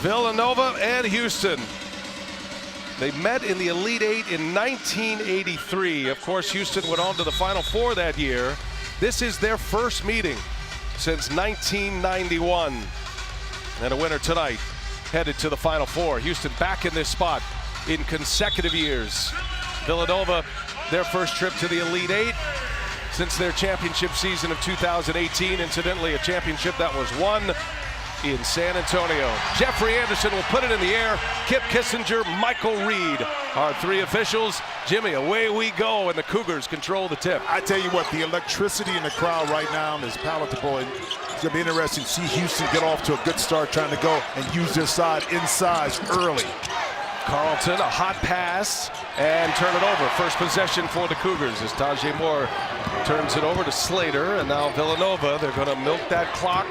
Villanova and Houston. They met in the Elite Eight in 1983. Of course, Houston went on to the Final Four that year. This is their first meeting since 1991. And a winner tonight headed to the Final Four. Houston back in this spot in consecutive years. Villanova, their first trip to the Elite Eight since their championship season of 2018. Incidentally, a championship that was won in San Antonio. Jeffrey Anderson will put it in the air. Kip Kissinger, Michael Reed, our three officials. Jimmy, away we go, and the Cougars control the tip. I tell you what, the electricity in the crowd right now is palatable. And it's going to be interesting to see Houston get off to a good start, trying to go and use their side inside early. Carlton, a hot pass, and turn it over. First possession for the Cougars as Tajay Moore turns it over to Slater, and now Villanova, they're going to milk that clock.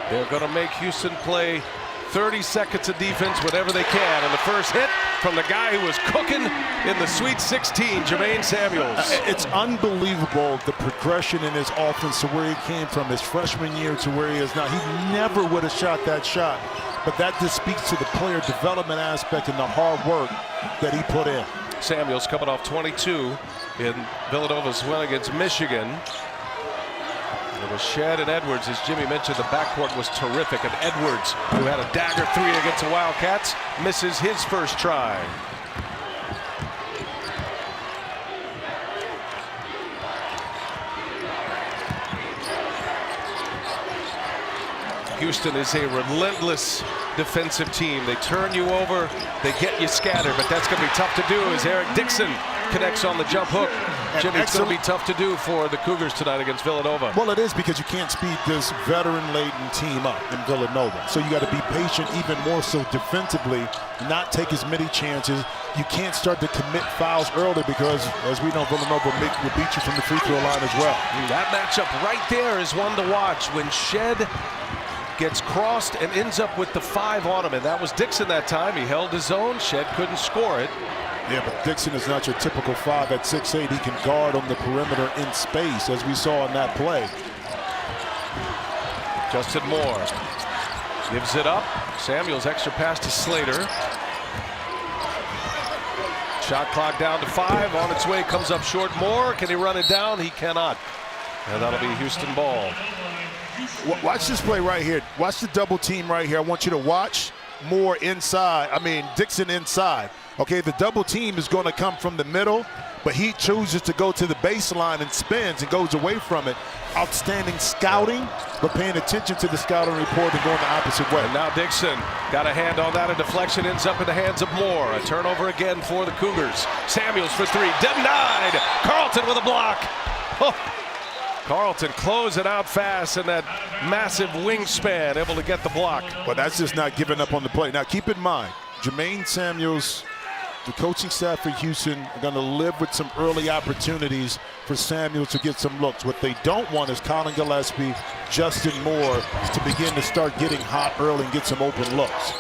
They're going to make Houston play 30 seconds of defense whenever they can. And the first hit from the guy who was cooking in the Sweet 16, Jermaine Samuels. It's unbelievable the progression in his offense to where he came from his freshman year to where he is now. He never would have shot that shot. But that just speaks to the player development aspect and the hard work that he put in. Samuels coming off 22 in Villanova's win against Michigan. It was Shedd and Edwards. As Jimmy mentioned, the backcourt was terrific. And Edwards, who had a dagger three against the Wildcats, misses his first try. Houston is a relentless defensive team. They turn you over, they get you scattered, but that's going to be tough to do as Eric Dixon connects on the jump hook. Jimmy, it's going to be tough to do for the Cougars tonight against Villanova. Well, it is, because you can't speed this veteran-laden team up in Villanova. So you got to be patient, even more so defensively, not take as many chances. You can't start to commit fouls early because, as we know, Villanova will beat you from the free throw line as well. That matchup right there is one to watch when Shedd gets crossed and ends up with the 5 on him, and that was Dixon that time. He held his own. Shedd couldn't score it. Yeah, but Dixon is not your typical 5 at 6'8". He can guard on the perimeter in space, as we saw in that play. Justin Moore gives it up. Samuels extra pass to Slater. Shot clock down to 5. On its way, comes up short. Moore, can he run it down? He cannot. And that'll be Houston ball. Watch this play right here. Watch the double team right here. I want you to watch Moore inside. Dixon inside. Okay, the double team is going to come from the middle, but he chooses to go to the baseline and spins and goes away from it. Outstanding scouting, but paying attention to the scouting report and going the opposite way. And now Dixon got a hand on that. A deflection ends up in the hands of Moore. A turnover again for the Cougars. Samuels for 3. Denied. Carlton with a block. Oh. Carlton closing out fast in that massive wingspan, able to get the block. But that's just not giving up on the play. Now, keep in mind, Jermaine Samuels, the coaching staff for Houston, are going to live with some early opportunities for Samuels to get some looks. What they don't want is Colin Gillespie, Justin Moore to begin to start getting hot early and get some open looks.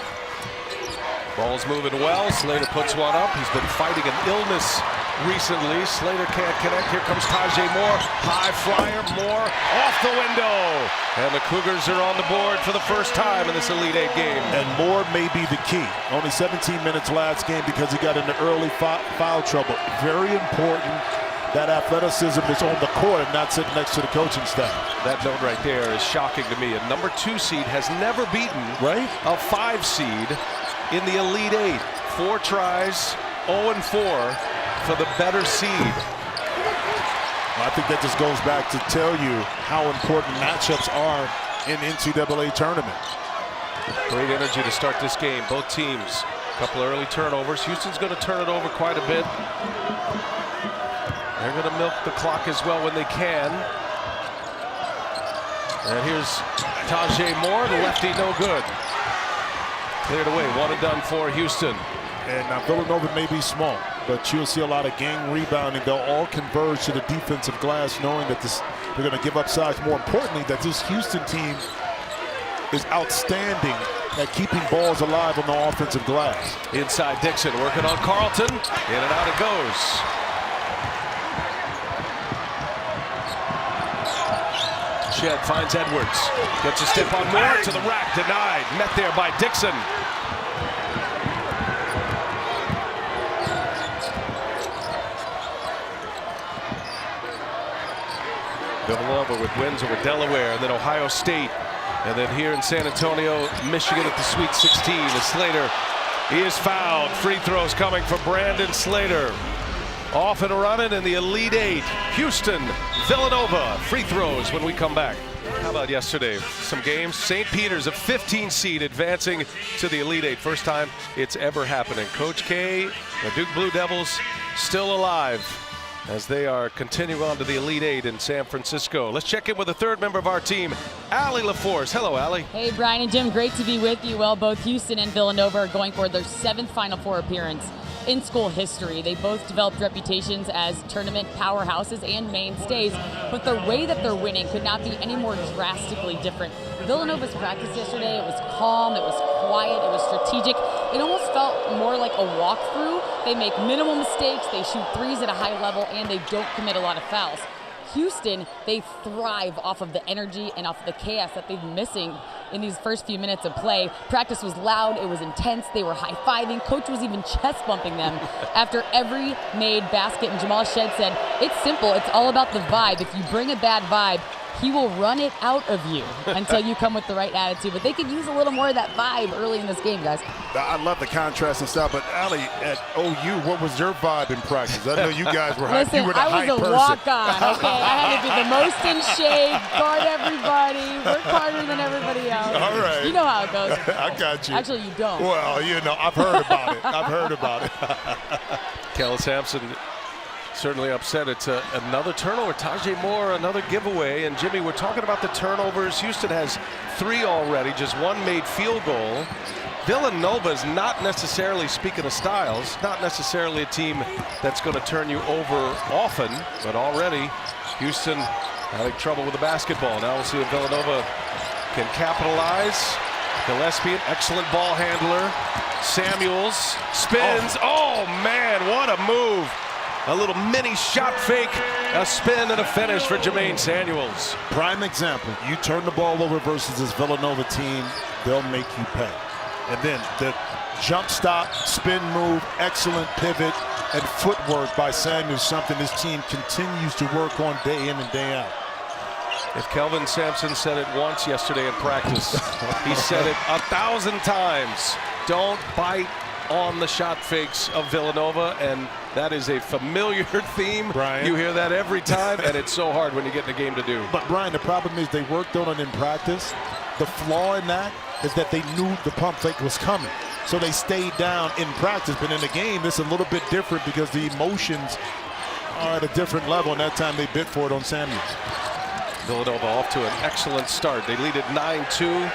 Ball's moving well. Slater puts one up. He's been fighting an illness recently. Slater can't connect. Here comes Tajay Moore. High flyer. Moore off the window. And the Cougars are on the board for the first time in this Elite Eight game. And Moore may be the key. Only 17 minutes last game because he got into early foul trouble. Very important that athleticism is on the court and not sitting next to the coaching staff. That Note right there is shocking to me. A number 2 seed has never beaten a 5 seed in the Elite Eight. 4 tries, 0-4 for the better seed. I think that just goes back to tell you how important matchups are in NCAA tournament. Great energy to start this game. Both teams, a couple of early turnovers. Houston's going to turn it over quite a bit. They're going to milk the clock as well when they can. And here's Tajay Moore, the lefty, no good. Cleared away, 1 and done for Houston. And now Villanova may be small, but you'll see a lot of gang rebounding. They'll all converge to the defensive glass, knowing that they're going to give up size. More importantly, that this Houston team is outstanding at keeping balls alive on the offensive glass. Inside Dixon, working on Carlton. In and out it goes. Shedd finds Edwards. Gets a step on Moore to the rack, denied. Met there by Dixon. Villanova with wins over Delaware, and then Ohio State, and then here in San Antonio, Michigan at the Sweet 16. And Slater, he is fouled. Free throws coming from Brandon Slater. Off and running in the Elite Eight. Houston, Villanova, free throws when we come back. How about yesterday? Some games. St. Peter's, a 15 seed, advancing to the Elite Eight. First time it's ever happening. Coach K, the Duke Blue Devils, still alive as they are continuing on to the Elite Eight in San Francisco. Let's check in with a third member of our team, Allie Leforce. Hello, Allie. Hey, Brian and Jim. Great to be with you. Well, both Houston and Villanova are going for their 7th Final Four appearance in school history. They both developed reputations as tournament powerhouses and mainstays, but the way that they're winning could not be any more drastically different. Villanova's practice yesterday, it was calm, it was quiet, it was strategic. It almost felt more like a walkthrough. They make minimal mistakes, they shoot threes at a high level, and they don't commit a lot of fouls. Houston, they thrive off of the energy and off of the chaos that they've been missing in these first few minutes of play. Practice was loud, it was intense, they were high-fiving. Coach was even chest bumping them after every made basket. And Jamal Shed said, it's simple, it's all about the vibe. If you bring a bad vibe, he will run it out of you until you come with the right attitude. But they could use a little more of that vibe early in this game, guys. I love the contrast and stuff, but Allie, at OU, what was your vibe in practice? I know you guys were hype. Listen, You were the I was hype a person. walk-on, okay? I had to be the most in shape, guard everybody, work harder than everybody else. All right. You know how it goes. I got you. Actually, you don't. Well, you know, I've heard about it. I've heard about it. Kellen Sampson certainly upset. It's another turnover. Tajay Moore, another giveaway. And Jimmy, we're talking about the turnovers. Houston has 3 already, just 1 made field goal. Villanova's not necessarily, speaking of styles, not necessarily a team that's going to turn you over often, but already Houston having trouble with the basketball. Now we'll see if Villanova can capitalize. Gillespie, an excellent ball handler. Samuels spins. Oh man, what a move. A little mini shot fake, a spin, and a finish for Jermaine Samuels. Prime example. You turn the ball over versus this Villanova team, they'll make you pay. And then the jump stop, spin move, excellent pivot, and footwork by Samuels, something this team continues to work on day in and day out. If Kelvin Sampson said it once yesterday in practice, he said it 1,000 times. Don't bite on the shot fakes of Villanova, and that is a familiar theme. Brian. You hear that every time, and it's so hard when you get in a game to do. But Brian, the problem is they worked on it in practice. The flaw in that is that they knew the pump fake was coming. So they stayed down in practice, but in the game, it's a little bit different because the emotions are at a different level, and that time they bit for it on Samuels. Villanova off to an excellent start. They lead at 9-2.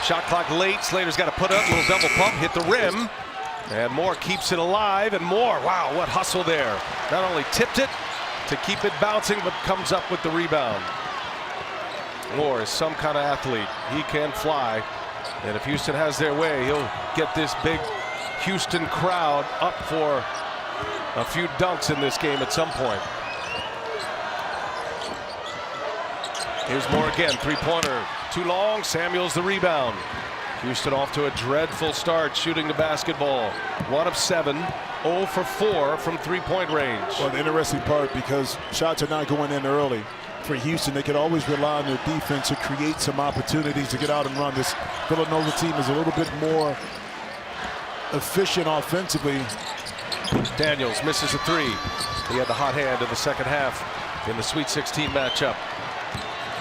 Shot clock late. Slater's got to put up a little double pump, hit the rim. And Moore keeps it alive, and Moore, wow, what hustle there. Not only tipped it to keep it bouncing, but comes up with the rebound. Moore is some kind of athlete. He can fly. And if Houston has their way, he'll get this big Houston crowd up for a few dunks in this game at some point. Here's Moore again, three-pointer, too long. Samuels the rebound. Houston off to a dreadful start shooting the basketball. 1 of 7, 0 for 4 from three-point range. Well, the interesting part, because shots are not going in early for Houston, they could always rely on their defense to create some opportunities to get out and run. This Villanova team is a little bit more efficient offensively. Daniels misses a 3. He had the hot hand in the second half in the Sweet 16 matchup.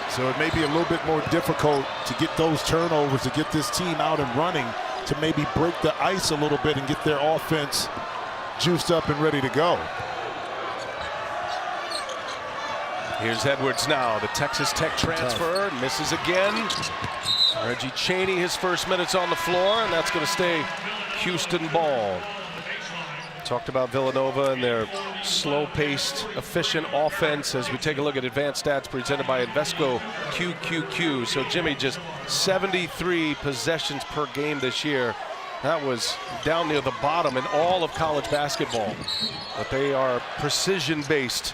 So it may be a little bit more difficult to get those turnovers, to get this team out and running, to maybe break the ice a little bit and get their offense juiced up and ready to go. Here's Edwards now, the Texas Tech transfer, misses again. Reggie Chaney, his first minutes on the floor, and that's going to stay Houston ball. Talked about Villanova and their slow-paced, efficient offense as we take a look at advanced stats presented by Invesco QQQ. So Jimmy, just 73 possessions per game this year. That was down near the bottom in all of college basketball. But they are precision-based,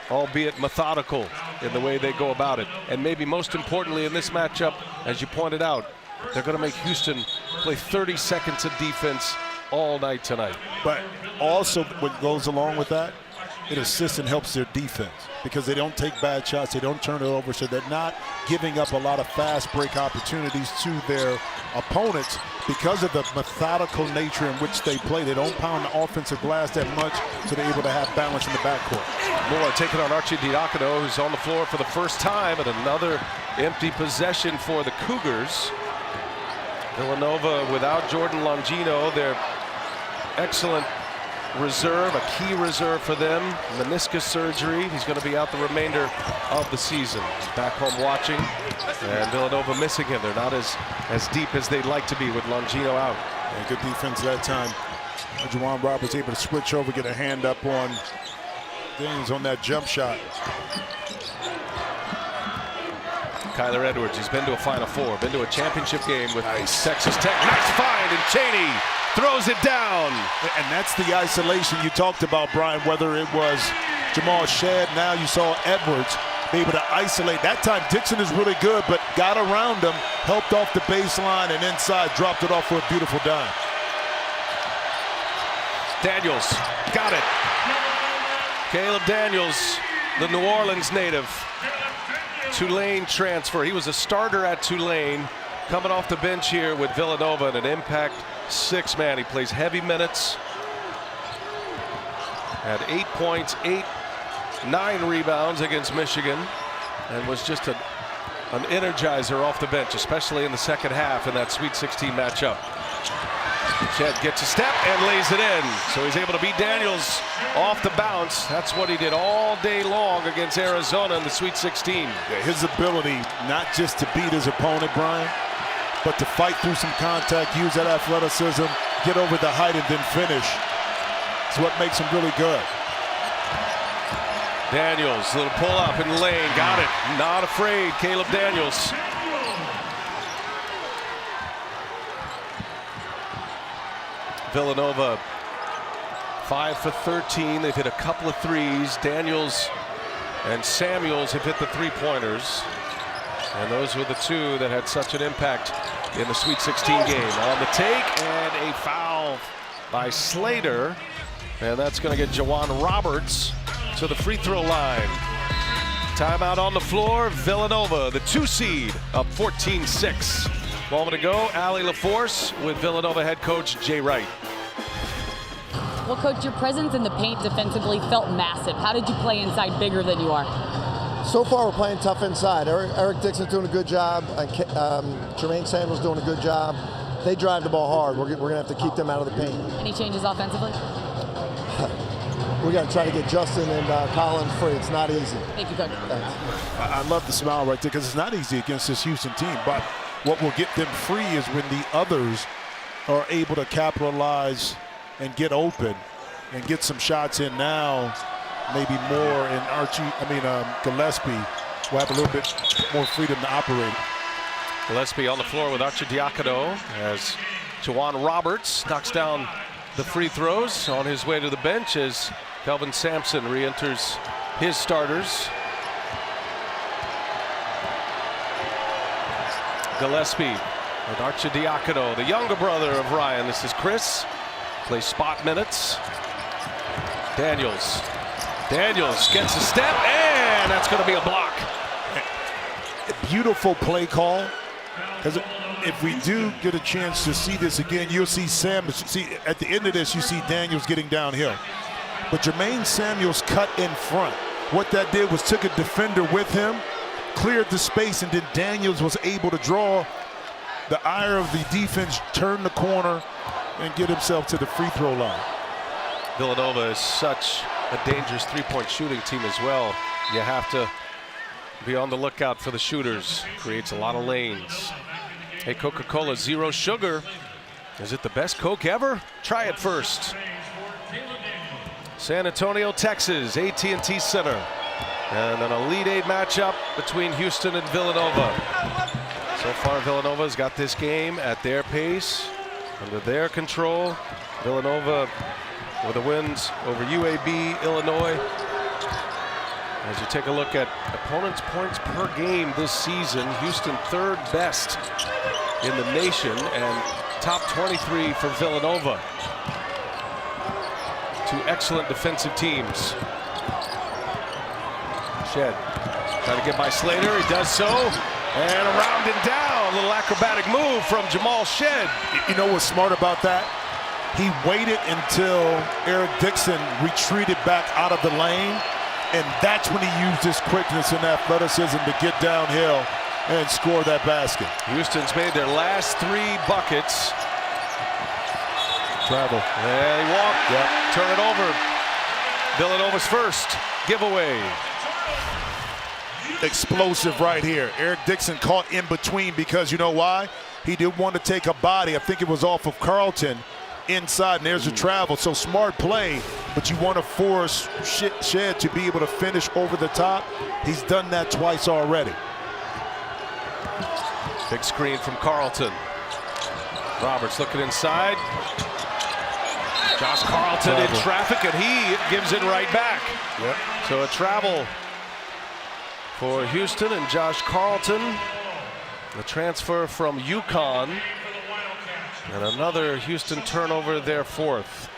albeit methodical in the way they go about it. And maybe most importantly in this matchup, as you pointed out, they're going to make Houston play 30 seconds of defense all night tonight. But also what goes along with that it assists and helps their defense because they don't take bad shots, they don't turn it over, so they're not giving up a lot of fast break opportunities to their opponents because of the methodical nature in which they play. They don't pound the offensive glass that much, so they're able to have balance in the backcourt. Moore taking on Arcidiacono, who's on the floor for the first time, and another empty possession for the Cougars. Villanova without Jordan Longino, their excellent reserve, a key reserve for them, meniscus surgery. He's going to be out the remainder of the season. He's back home watching, and Villanova missing him. They're not as deep as they'd like to be with Longino out. Yeah, good defense that time. Juwan Roberts able to switch over, get a hand up on Daniels on that jump shot. Kyler Edwards, he's been to a Final Four, been to a championship game with Texas Tech. Nice find, and Cheney throws it down. And that's the isolation you talked about, Brian, whether it was Jamal Shedd, now you saw Edwards be able to isolate. That time Dixon is really good, but got around him, helped off the baseline, and inside dropped it off for a beautiful dime. Daniels, got it. Caleb Daniels, the New Orleans native. Tulane transfer. He was a starter at Tulane, coming off the bench here with Villanova and an impact six-man. He plays heavy minutes. Had 8 points, 9 rebounds against Michigan, and was just an energizer off the bench, especially in the second half in that Sweet 16 matchup. Shedd gets a step and lays it in. So he's able to beat Daniels off the bounce. That's what he did all day long against Arizona in the Sweet 16. Yeah, his ability not just to beat his opponent, Brian, but to fight through some contact, use that athleticism, get over the height, and then finish. It's what makes him really good. Daniels, little pull up in the lane, got it. Not afraid, Caleb Daniels. Villanova 5 for 13. They've hit a couple of threes. Daniels and Samuels have hit the three-pointers. And those were the two that had such an impact in the Sweet 16 game. On the take, and a foul by Slater. And that's going to get Juwan Roberts to the free throw line. Timeout on the floor. Villanova, the 2 seed, up 14-6. Moment to go. Allie Leforce with Villanova head coach Jay Wright. Well, Coach, your presence in the paint defensively felt massive. How did you play inside bigger than you are? So far, we're playing tough inside. Eric Dixon's doing a good job. Jermaine Samuels doing a good job. They drive the ball hard. We're going to have to keep them out of the paint. Any changes offensively? We got to try to get Justin and Colin free. It's not easy. Thank you, Coach. I love the smile right there because it's not easy against this Houston team. But what will get them free is when the others are able to capitalize and get open and get some shots in now. Maybe more in Gillespie will have a little bit more freedom to operate. Gillespie on the floor with Arcidiacono as Juwan Roberts knocks down the free throws on his way to the bench as Kelvin Sampson re-enters his starters. Gillespie with Arcidiacono, the younger brother of Ryan. This is Chris. Plays spot minutes. Daniels gets a step, and that's going to be a block. Beautiful play call. Because if we do get a chance to see this again, you'll see at the end of this, you see Daniels getting downhill. But Jermaine Samuels cut in front. What that did was took a defender with him, cleared the space, and then Daniels was able to draw the ire of the defense, turn the corner, and get himself to the free throw line. Villanova is such a dangerous three-point shooting team as well. You have to be on the lookout for the shooters. Creates a lot of lanes. Hey, Coca-Cola Zero Sugar. Is it the best Coke ever? Try it first. San Antonio, Texas, AT&T Center. And an Elite Eight matchup between Houston and Villanova. So far, Villanova's got this game at their pace, under their control. Villanova with the wins over UAB, Illinois. As you take a look at opponents' points per game this season, Houston third best in the nation and top 23 for Villanova. Two excellent defensive teams. Shed trying to get by Slater. He does so. And around and down. A little acrobatic move from Jamal Shed. You know what's smart about that? He waited until Eric Dixon retreated back out of the lane, and that's when he used his quickness and athleticism to get downhill and score that basket. Houston's made their last 3 buckets. Travel. And he walked. Yep. Turn it over. Villanova's first giveaway. Explosive right here. Eric Dixon caught in between because you know why? He didn't want to take a body. I think it was off of Carlton inside, and there's a travel. So smart play, but you want to force Shed to be able to finish over the top. He's done that twice already. Big screen from Carlton. Roberts looking inside. Josh Carlton in traffic, and he gives it right back. Yep. So a travel for Houston and Josh Carlton. The transfer from UConn. And another Houston turnover, their 4th.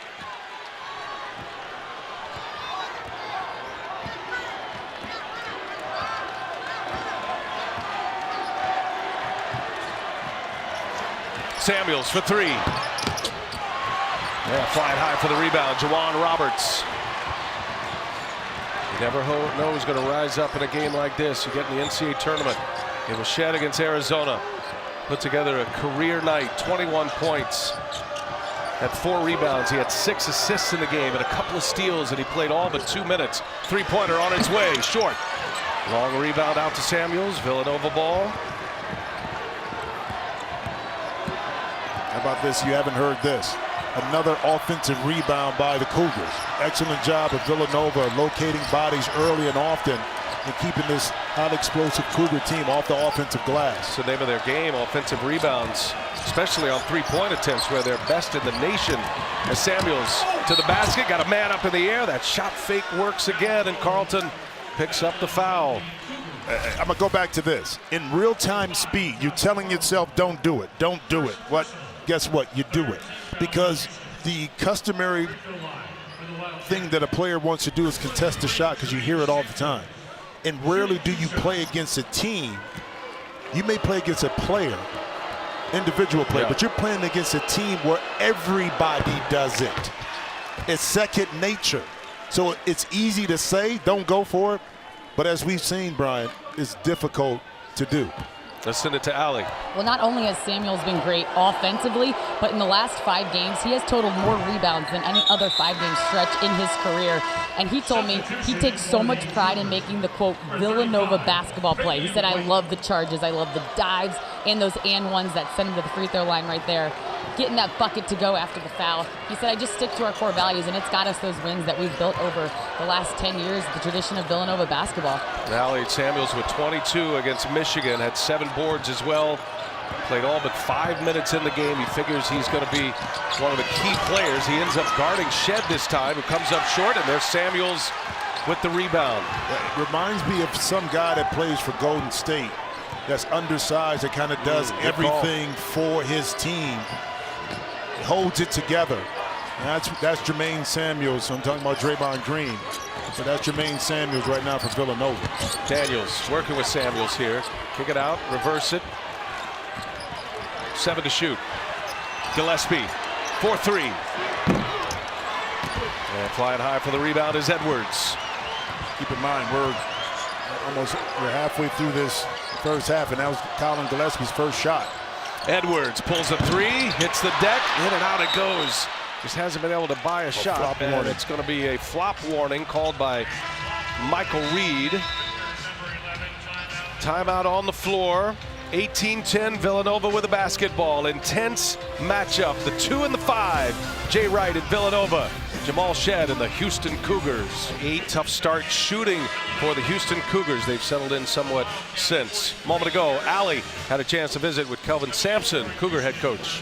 Samuels for 3. Yeah, flying high for the rebound. Juwan Roberts. You never know who's going to rise up in a game like this. You get in the NCAA tournament. It was Shed against Arizona. Put together a career night, 21 points. Had 4 rebounds. He had 6 assists in the game and a couple of steals, and he played all but 2 minutes. 3-pointer on its way, short. Long rebound out to Samuels. Villanova ball. How about this? You haven't heard this. Another offensive rebound by the Cougars. Excellent job of Villanova locating bodies early and often and keeping this highly explosive Cougar team off the offensive glass. It's the name of their game, offensive rebounds, especially on 3-point attempts where they're best in the nation. As Samuels to the basket, got a man up in the air. That shot fake works again, and Carlton picks up the foul. I'm going to go back to this. In real-time speed, you're telling yourself, don't do it, don't do it. Guess what? You do it. Because the customary thing that a player wants to do is contest the shot, because you hear it all the time. And rarely do you play against a team. You may play against a player, individual player, but you're playing against a team where everybody does it. It's second nature. So it's easy to say, don't go for it. But as we've seen, Brian, it's difficult to do. Let's send it to Allie. Well, not only has Samuels been great offensively, but in the last 5 games, he has totaled more rebounds than any other 5-game stretch in his career. And he told me he takes so much pride in making the, quote, Villanova basketball play. He said, I love the charges, I love the dives, and those and ones that send him to the free throw line right there. Getting that bucket to go after the foul. He said, I just stick to our core values, and it's got us those wins that we've built over the last 10 years, the tradition of Villanova basketball. Allie Samuels with 22 against Michigan, had 7 boards as well. Played all but 5 minutes in the game. He figures he's going to be one of the key players. He ends up guarding Shed this time, who comes up short, and there's Samuels with the rebound. It reminds me of some guy that plays for Golden State that's undersized, that kind of does everything for his team. Holds it together. That's Jermaine Samuels. I'm talking about Draymond Green. So that's Jermaine Samuels right now for Villanova. Daniels working with Samuels here. Kick it out, reverse it. 7 to shoot. Gillespie, 4-3. And flying high for the rebound is Edwards. Keep in mind, we're halfway through this first half, and that was Colin Gillespie's first shot. Edwards pulls a 3, hits the deck, in and out it goes. Just hasn't been able to buy a shot, and it's going to be a flop warning called by Michael Reed. Timeout on the floor. 18-10 Villanova with a basketball. Intense matchup. The 2 and the 5. Jay Wright at Villanova. Jamal Shed and the Houston Cougars. 8 tough start shooting for the Houston Cougars. They've settled in somewhat since. A moment ago, Allie had a chance to visit with Kelvin Sampson, Cougar head coach.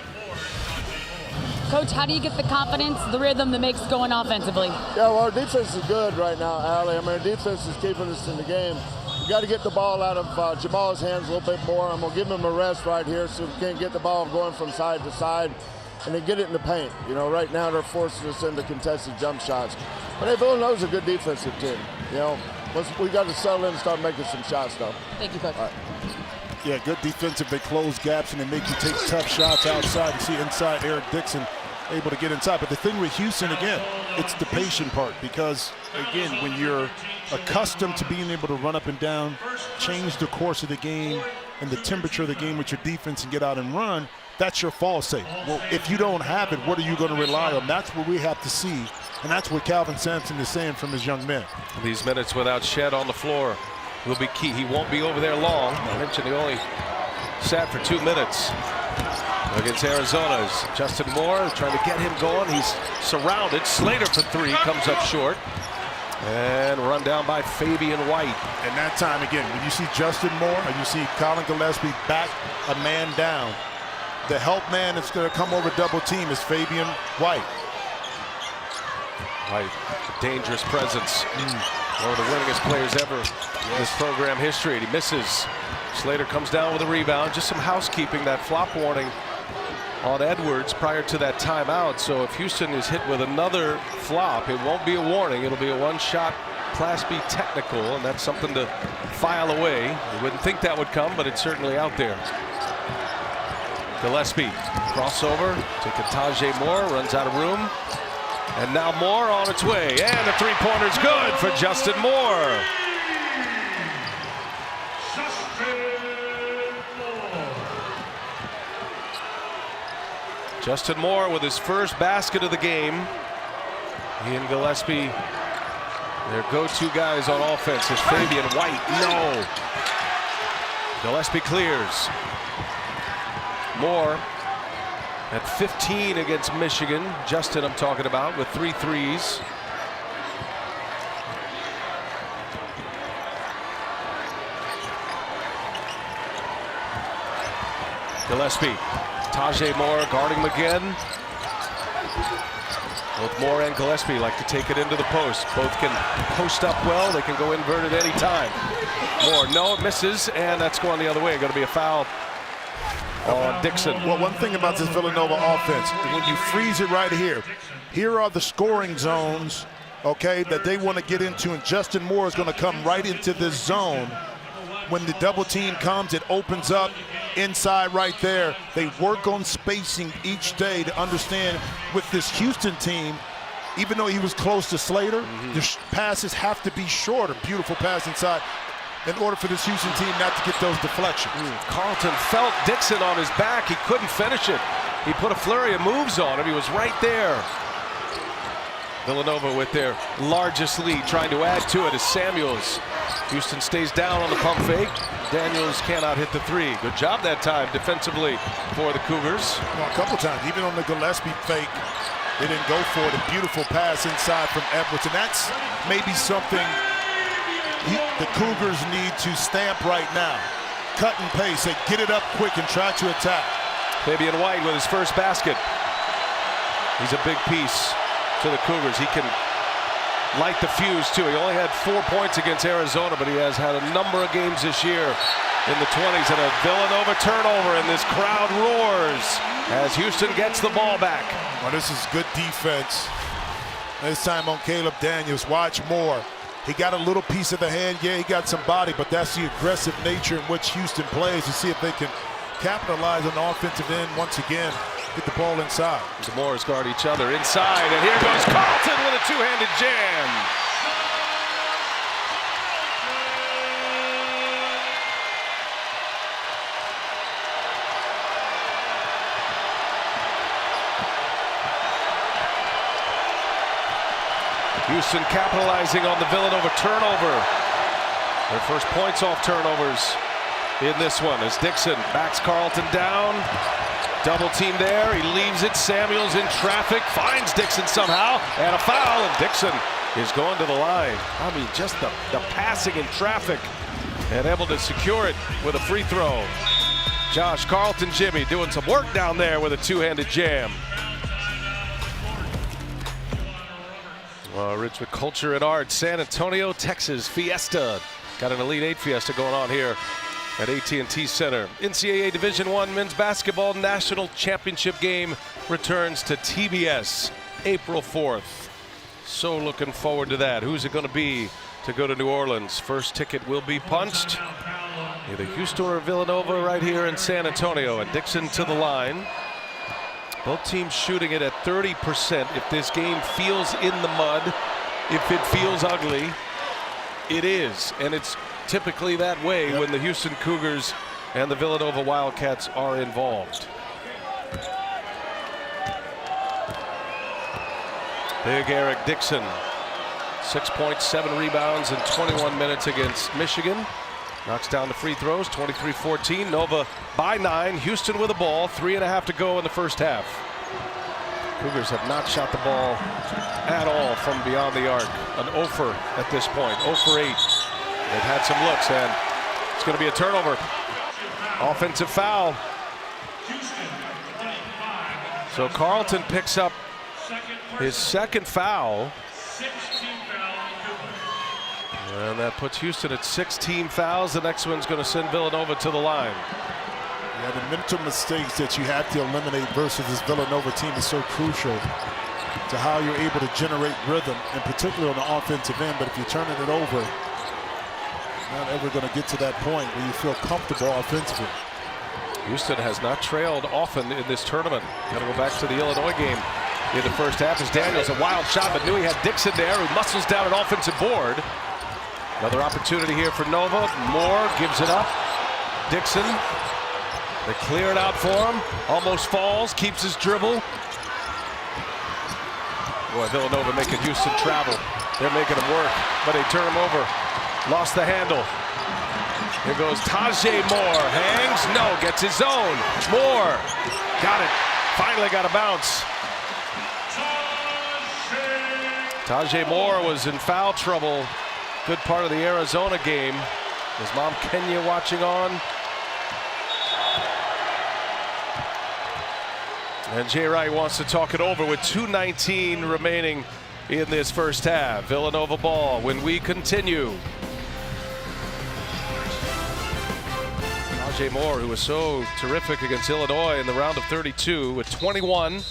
Coach, how do you get the confidence, the rhythm, the mix going offensively? Yeah, well, our defense is good right now, Allie. I mean, our defense is keeping us in the game. We got to get the ball out of Jamal's hands a little bit more. I'm going to give him a rest right here so we can't get the ball going from side to side and then get it in the paint. You know, right now they're forcing us into contested jump shots. But hey, Villanova's a good defensive team. You know, We got to settle in and start making some shots, though. Thank you, Coach. All right. Yeah, good defensive. They close gaps and they make you take tough shots outside. You see inside Eric Dixon able to get inside. But the thing with Houston, again, it's the patient part, because, again, when you're accustomed to being able to run up and down, change the course of the game and the temperature of the game with your defense and get out and run, that's your fall safe. Well, if you don't have it, what are you going to rely on? That's what we have to see, and that's what Calvin Sampson is saying from his young men. These minutes without Shed on the floor will be key. He won't be over there long. I mentioned he only sat for 2 minutes against Arizona's Justin Moore trying to get him going. He's surrounded. Slater for 3 comes up short. And run down by Fabian White. And that time, again, when you see Justin Moore and you see Colin Gillespie back a man down, the help man that's going to come over double team is Fabian White. White, a dangerous presence. One of the winningest players ever in this program history. And he misses. Slater comes down with a rebound. Just some housekeeping. That flop warning on Edwards prior to that timeout. So if Houston is hit with another flop, it won't be a warning. It'll be a one-shot Class B technical, and that's something to file away. You wouldn't think that would come, but it's certainly out there. Gillespie crossover to Tajay Moore, runs out of room. And now Moore on its way, and the three-pointer's good for Justin Moore. Justin Moore with his first basket of the game. He and Gillespie, their go-to guys on offense, is Fabian White. No. Gillespie clears. Moore at 15 against Michigan. Justin, I'm talking about, with 3 threes. Gillespie. Tajay Moore guarding him again. Both Moore and Gillespie like to take it into the post. Both can post up well. They can go inverted any time. Moore, no, it misses, and that's going the other way. Going to be a foul on Dixon. Well, one thing about this Villanova offense, when you freeze it right here are the scoring zones, okay, that they want to get into, and Justin Moore is going to come right into this zone. When the double team comes, it opens up inside right there. They work on spacing each day to understand with this Houston team, even though he was close to Slater, the passes have to be shorter. Beautiful pass inside in order for this Houston team not to get those deflections. Carlton felt Dixon on his back. He couldn't finish it. He put a flurry of moves on him. He was right there. Villanova with their largest lead, trying to add to it as Samuels. Houston stays down on the pump fake. Daniels cannot hit the 3. Good job that time defensively for the Cougars. Well, a couple times, even on the Gillespie fake, they didn't go for it. A beautiful pass inside from Edwards, and that's maybe something the Cougars need to stamp right now. Cut and pace, they get it up quick and try to attack. Fabian White with his first basket. He's a big piece to the Cougars. He can light the fuse too. He only had 4 points against Arizona, but he has had a number of games this year in the 20s, and a Villanova turnover, and this crowd roars as Houston gets the ball back. Well, this is good defense. This time on Caleb Daniels. Watch Moore. He got a little piece of the hand. Yeah, he got some body, but that's the aggressive nature in which Houston plays, to see if they can capitalize on the offensive end once again. Get the ball inside. The Moors guard each other inside, and here goes Carlton with a two-handed jam. Houston capitalizing on the Villanova turnover. Their first points off turnovers in this one as Dixon backs Carlton down. Double team there. He leaves it. Samuels in traffic. Finds Dixon somehow. And a foul. And Dixon is going to the line. I mean, just the passing in traffic. And able to secure it with a free throw. Josh Carlton, Jimmy, doing some work down there with a two-handed jam. Well, rich with culture and art. San Antonio, Texas Fiesta. Got an Elite 8 Fiesta going on here at AT&T Center. NCAA Division I Men's Basketball National Championship game returns to TBS April 4th. So looking forward to that. Who's it going to be? to go to New Orleans. First ticket will be punched. Either Houston or Villanova right here in San Antonio. And Dixon to the line. Both teams shooting it at 30%. If this game feels in the mud, if it feels ugly, it is. And it's typically that way when the Houston Cougars and the Villanova Wildcats are involved. Big Eric Dixon, 6 points, 7 rebounds in 21 minutes against Michigan. Knocks down the free throws, 23-14. Nova by 9. Houston with the ball, 3.5 to go in the first half. Cougars have not shot the ball at all from beyond the arc. An 0 for at this point, 0 for 8. They've had some looks, and it's going to be a turnover. Offensive foul. So Carlton picks up his second foul. And that puts Houston at 16 fouls. The next one's going to send Villanova to the line. Yeah, the mental mistakes that you have to eliminate versus this Villanova team is so crucial to how you're able to generate rhythm, and particularly on the offensive end. But if you're turning it over, you're not ever going to get to that point where you feel comfortable offensively. Houston has not trailed often in this tournament. Got to go back to the Illinois game in the first half as Daniels, a wild shot, but knew he had Dixon there, who muscles down an offensive board. Another opportunity here for Nova. Moore gives it up. Dixon, they clear it out for him. Almost falls, keeps his dribble. Boy, Villanova making Houston travel. They're making him work, but they turn him over. Lost the handle. Here goes Tajay Moore. Hangs, no, gets his own. Moore, got it. Finally got a bounce. Tajay Moore was in foul trouble. Good part of the Arizona game. His mom Kenya watching on. And Jay Wright wants to talk it over with 2:19 remaining in this first half. Villanova ball when we continue. Tajay Moore, who was so terrific against Illinois in the round of 32 with 21,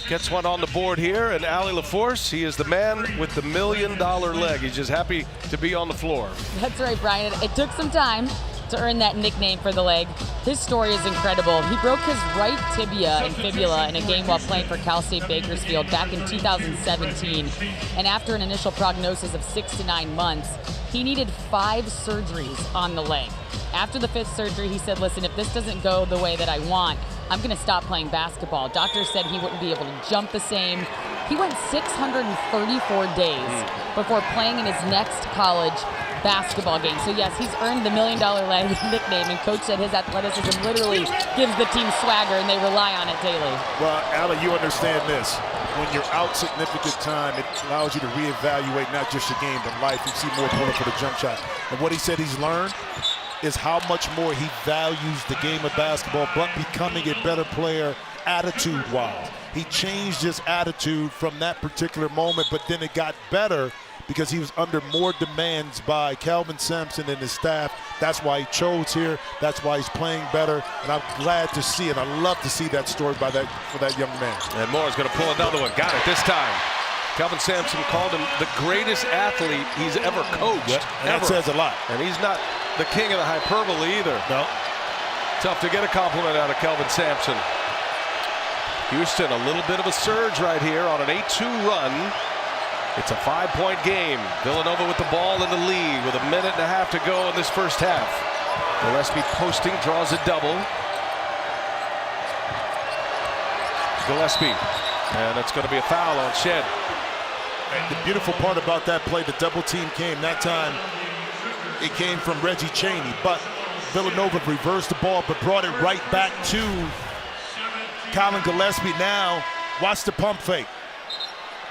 gets one on the board here. And Leforce, he is the man with the $1 million leg. He's just happy to be on the floor. That's right, Brian. It took some time to earn that nickname for the leg. His story is incredible. He broke his right tibia and fibula in a game while playing for Cal State Bakersfield back in 2017. And after an initial prognosis of 6 to 9 months, he needed 5 surgeries on the leg. After the 5th surgery, he said, listen, if this doesn't go the way that I want, I'm going to stop playing basketball. Doctors said he wouldn't be able to jump the same. He went 634 days before playing in his next college basketball game. So yes, he's earned the $1 million leg nickname, and coach said his athleticism literally gives the team swagger, and they rely on it daily. Well, Allie, you understand this. When you're out significant time, it allows you to reevaluate not just your game, but life. You see more important for the jump shot. And what he said he's learned is how much more he values the game of basketball, but becoming a better player attitude-wise. He changed his attitude from that particular moment, but then it got better because he was under more demands by Kelvin Sampson and his staff. That's why he chose here. That's why he's playing better. And I'm glad to see it. I love to see that story for that young man. And Moore's going to pull another one. Got it this time. Kelvin Sampson called him the greatest athlete he's ever coached. Yep, and that says a lot. And he's not the king of the hyperbole either. No. Tough to get a compliment out of Kelvin Sampson. Houston, a little bit of a surge right here on an 8-2 run. It's a 5-point game. Villanova with the ball in the lead with 1.5 minutes to go in this first half. Gillespie posting, draws a double. Gillespie, and it's going to be a foul on Shed. And the beautiful part about that play, the double team came that time. It came from Reggie Chaney, but Villanova reversed the ball, but brought it right back to Colin Gillespie. Now, watch the pump fake.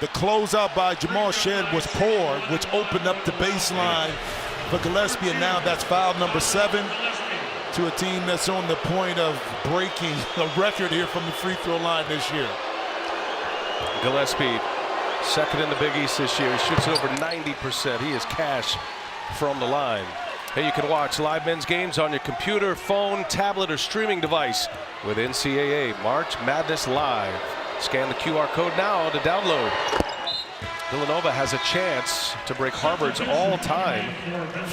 The closeout by Jamal Shed was poor, which opened up the baseline for Gillespie, and now that's foul number 7 to a team that's on the point of breaking a record here from the free throw line this year. Gillespie, second in the Big East this year. He shoots it over 90%. He is cash from the line. Hey, you can watch live men's games on your computer, phone, tablet, or streaming device with NCAA March Madness Live. Scan the QR code now to download. Villanova has a chance to break Harvard's all-time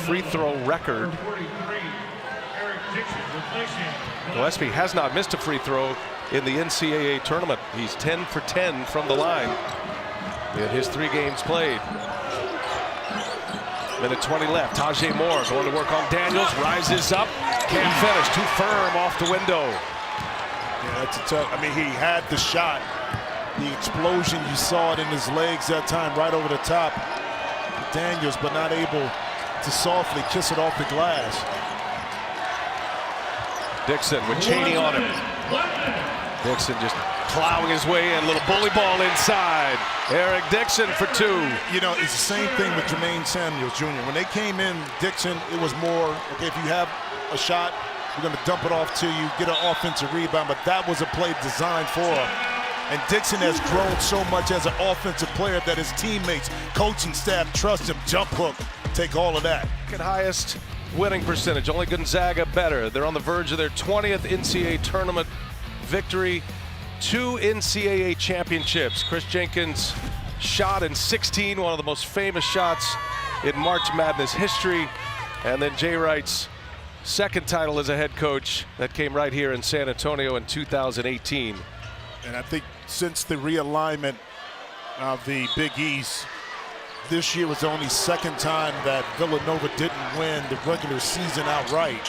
free throw record. Gillespie has not missed a free throw in the NCAA tournament. He's 10 for 10 from the line in his 3 games played. Minute 20 left. Tajay Moore going to work on Daniels. Rises up. Can't finish. Too firm off the window. Yeah, that's a tough. I mean, he had the shot. The explosion, you saw it in his legs that time, right over the top. Daniels, but not able to softly kiss it off the glass. Dixon with Chaney on him. Dixon just plowing his way in. Little bully ball inside. Eric Dixon for 2. You know, it's the same thing with Jermaine Samuels Jr. When they came in, Dixon, it was more, okay, if you have a shot, we're going to dump it off to you, get an offensive rebound, but that was a play designed for him. And Dixon has grown so much as an offensive player that his teammates, coaching staff trust him. Jump hook, take all of that. Second highest winning percentage, only Gonzaga better. They're on the verge of their 20th NCAA tournament victory. 2 NCAA championships. Chris Jenkins shot in 16, one of the most famous shots in March Madness history. And then Jay Wright's second title as a head coach that came right here in San Antonio in 2018. And I think since the realignment of the Big East, this year was the only second time that Villanova didn't win the regular season outright.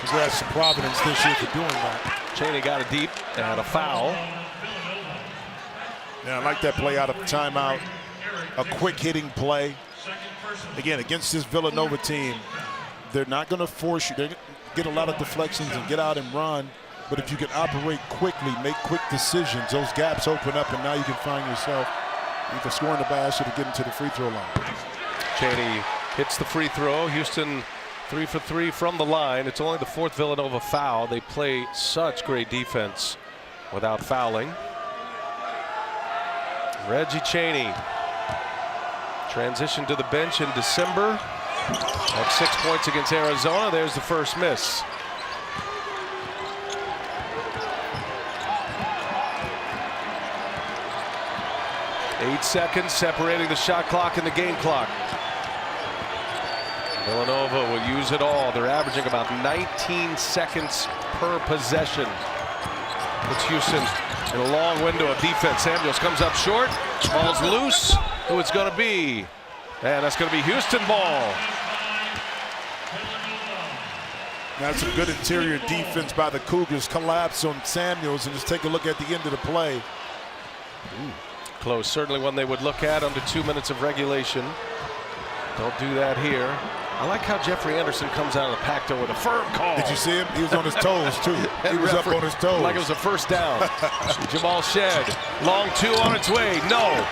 Congrats to Providence this year for doing that. Chaney got it deep and a foul. Yeah, I like that play out of timeout. A quick hitting play. Again, against this Villanova team, they're not going to force you. They get a lot of deflections and get out and run. But if you can operate quickly, make quick decisions, those gaps open up, and now you can find yourself either scoring the basket or getting to the free throw line. Chaney hits the free throw. Houston 3 for 3 from the line. It's only the 4th Villanova foul. They play such great defense without fouling. Reggie Chaney transitioned to the bench in December. Had 6 points against Arizona. There's the first miss. Eight seconds separating the shot clock and the game clock. Villanova will use it all. They're averaging about 19 seconds per possession. Puts Houston in a long window of defense. Samuels comes up short. Ball's loose. Who it's going to be? And that's going to be Houston ball. That's some good interior defense by the Cougars. Collapse on Samuels, and just take a look at the end of the play. Close, certainly one they would look at under 2 minutes of regulation. Don't do that here. I like how Jeffrey Anderson comes out of the pack though with a firm call. Did you see him? He was on his toes too. He was up on his toes. Like it was a first down. Jamal Shed, long 2 on its way. No.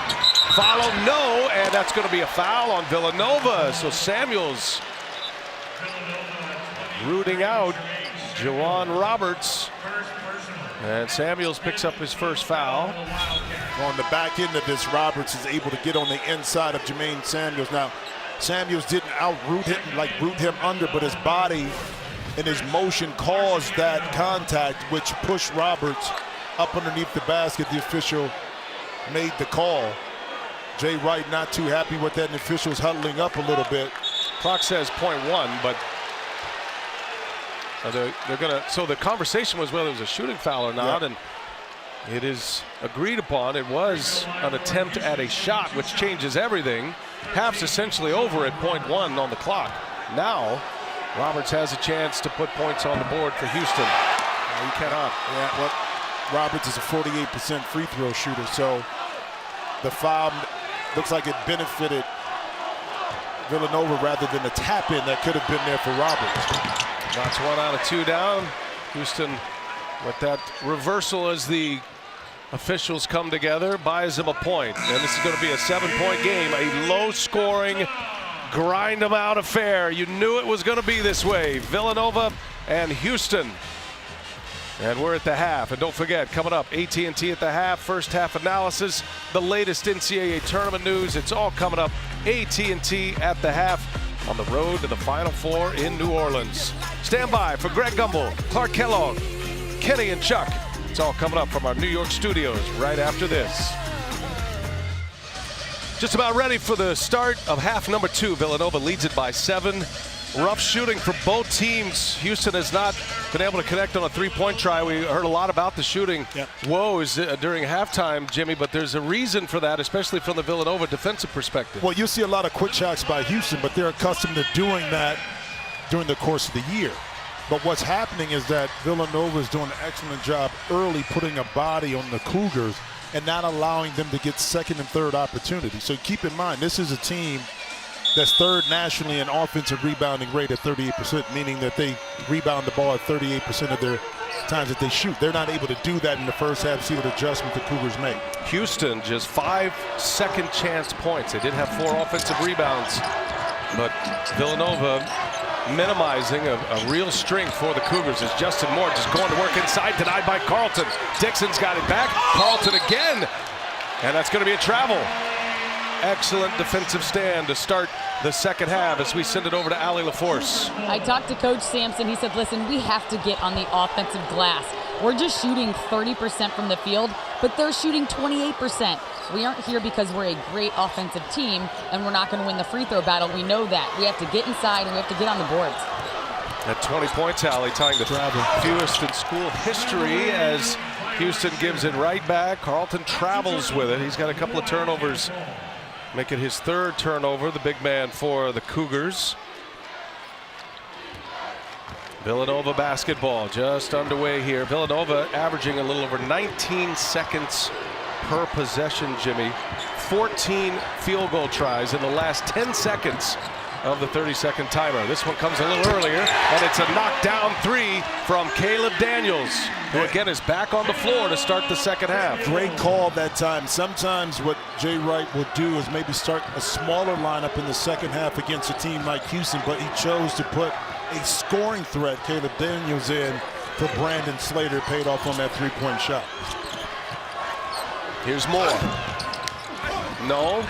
Follow, no. And that's going to be a foul on Villanova. So Samuels rooting out Juwan Roberts. And Samuels picks up his first foul. On the back end of this, Roberts is able to get on the inside of Jermaine Samuels. Now, Samuels didn't root him under, but his body and his motion caused that contact, which pushed Roberts up underneath the basket. The official made the call. Jay Wright not too happy with that, and the official's huddling up a little bit. Clock says .1, but they're gonna. So the conversation was whether it was a shooting foul or not, and it is agreed upon. It was an attempt at a shot, which changes everything. Half's essentially over at .1 on the clock. Now, Roberts has a chance to put points on the board for Houston. No, he cannot. Yeah, well, Roberts is a 48% free throw shooter, so the foul looks like it benefited Villanova rather than the tap-in that could have been there for Roberts. That's 1 out of 2 down. Houston with that reversal as the officials come together, buys them a point. And this is going to be a 7-point game, a low-scoring, grind-them-out affair. You knew it was going to be this way. Villanova and Houston. And we're at the half. And don't forget, coming up, AT&T at the half, first half analysis, the latest NCAA tournament news. It's all coming up. AT&T at the half on the road to the Final Four in New Orleans. Stand by for Greg Gumbel, Clark Kellogg, Kenny and Chuck. It's all coming up from our New York studios right after this. Just about ready for the start of half number 2. Villanova leads it by 7. Rough shooting for both teams. Houston has not been able to connect on a three-point try. We heard a lot about the shooting woes during halftime, Jimmy, but there's a reason for that, especially from the Villanova defensive perspective. Well, you see a lot of quick shots by Houston, but they're accustomed to doing that during the course of the year. But what's happening is that Villanova is doing an excellent job early putting a body on the Cougars and not allowing them to get second and third opportunities. So keep in mind, this is a team that's third nationally in offensive rebounding rate at 38%, meaning that they rebound the ball at 38% of their times that they shoot. They're not able to do that in the first half. See what adjustment the Cougars make. Houston just 5 second chance points. They did have 4 offensive rebounds, but Villanova minimizing a real strength for the Cougars as Justin Moore just going to work inside, denied by Carlton. Dixon's got it back. Carlton again, and that's going to be a travel. Excellent defensive stand to start the second half as we send it over to Allie Leforce. I talked to Coach Sampson. He said, listen, we have to get on the offensive glass. We're just shooting 30% from the field, but they're shooting 28%. We aren't here because we're a great offensive team and we're not going to win the free throw battle. We know that. We have to get inside and we have to get on the boards. At 20 points, Allie tying the fewest in school history as Houston gives it right back. Carlton travels with it. He's got a couple of turnovers, making his 3rd turnover, the big man for the Cougars. Villanova basketball just underway here. Villanova averaging a little over 19 seconds per possession, Jimmy. 14 field goal tries in the last 10 seconds of the 30-second timer. This one comes a little earlier, and it's a knockdown 3 from Caleb Daniels, who again is back on the floor to start the second half. Great call that time. Sometimes what Jay Wright will do is maybe start a smaller lineup in the second half against a team like Houston, but he chose to put a scoring threat, Caleb Daniels, in for Brandon Slater. Paid off on that 3-point shot. Here's Moore. No.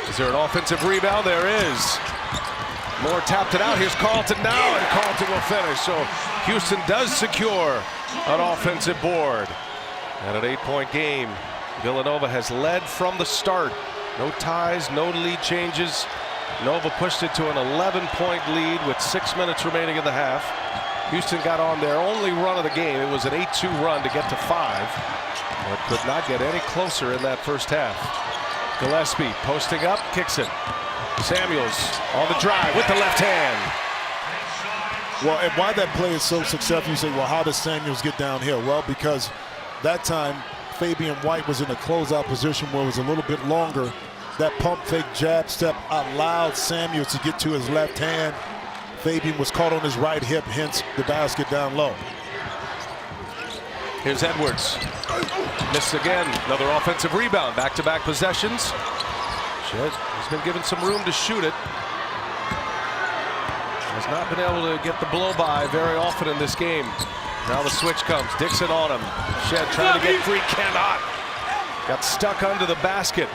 Is there an offensive rebound? There is. Moore tapped it out. Here's Carlton now, and Carlton will finish. So Houston does secure an offensive board. And an 8-point game. Villanova has led from the start. No ties, no lead changes. Nova pushed it to an 11-point lead with 6 minutes remaining in the half. Houston got on their only run of the game. It was an 8-2 run to get to 5, but could not get any closer in that first half. Gillespie posting up, kicks it. Samuels on the drive with the left hand. Well, and why that play is so successful, you say, well, how does Samuels get downhill? Well, because that time Fabian White was in a closeout position where it was a little bit longer. That pump fake jab step allowed Samuels to get to his left hand. Fabian was caught on his right hip, hence the basket down low. Here's Edwards. Missed again. Another offensive rebound. Back-to-back possessions. Shed has been given some room to shoot it. Has not been able to get the blow-by very often in this game. Now the switch comes. Dixon on him. Shed trying to get free. Cannot. Got stuck under the basket.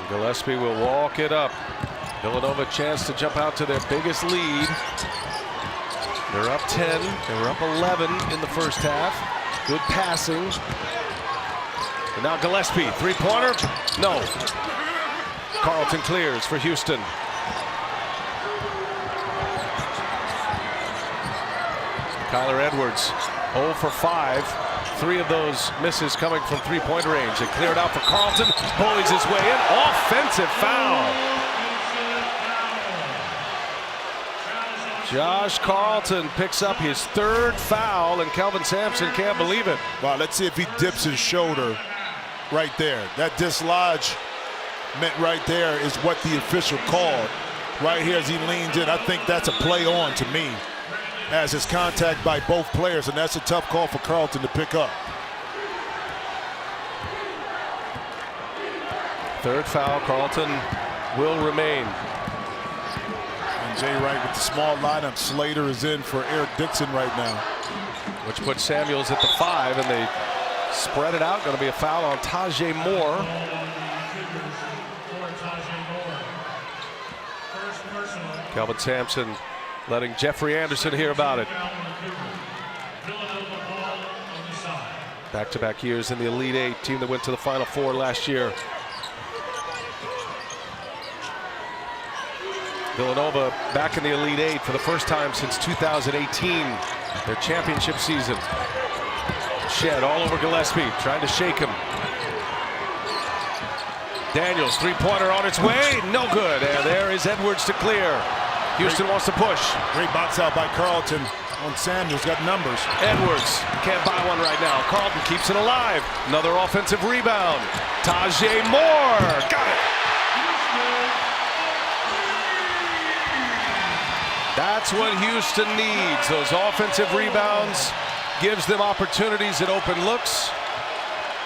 Gillespie will walk it up. Villanova chance to jump out to their biggest lead. They're up 10. They were up 11 in the first half. Good passing. And now Gillespie, 3-pointer. No. Carlton clears for Houston. Kyler Edwards, 0 for 5. 3 of those misses coming from 3-point range. They cleared out for Carlton. Bullies his way in. Offensive foul. Josh Carlton picks up his 3rd foul, and Kelvin Sampson can't believe it. Wow, let's see if he dips his shoulder right there. That dislodge meant right there is what the official called. Right here as he leans in, I think that's a play on to me, as his contact by both players, and that's a tough call for Carlton to pick up. 3rd foul, Carlton will remain. And Jay Wright with the small lineup. Slater is in for Eric Dixon right now. Which puts Samuels at the 5, and they spread it out. Going to be a foul on Tajay Moore. Kelvin Sampson letting Jeffrey Anderson hear about it. Back-to-back years in the Elite Eight, team that went to the Final Four last year. Villanova back in the Elite Eight for the first time since 2018, their championship season. Shed all over Gillespie, trying to shake him. Daniels, three-pointer on its way, no good. And there is Edwards to clear. Houston wants to push. Great box out by Carlton on Samuels, got numbers. Edwards can't buy one right now. Carlton keeps it alive. Another offensive rebound. Tajay Moore, got it. That's what Houston needs. Those offensive rebounds gives them opportunities at open looks.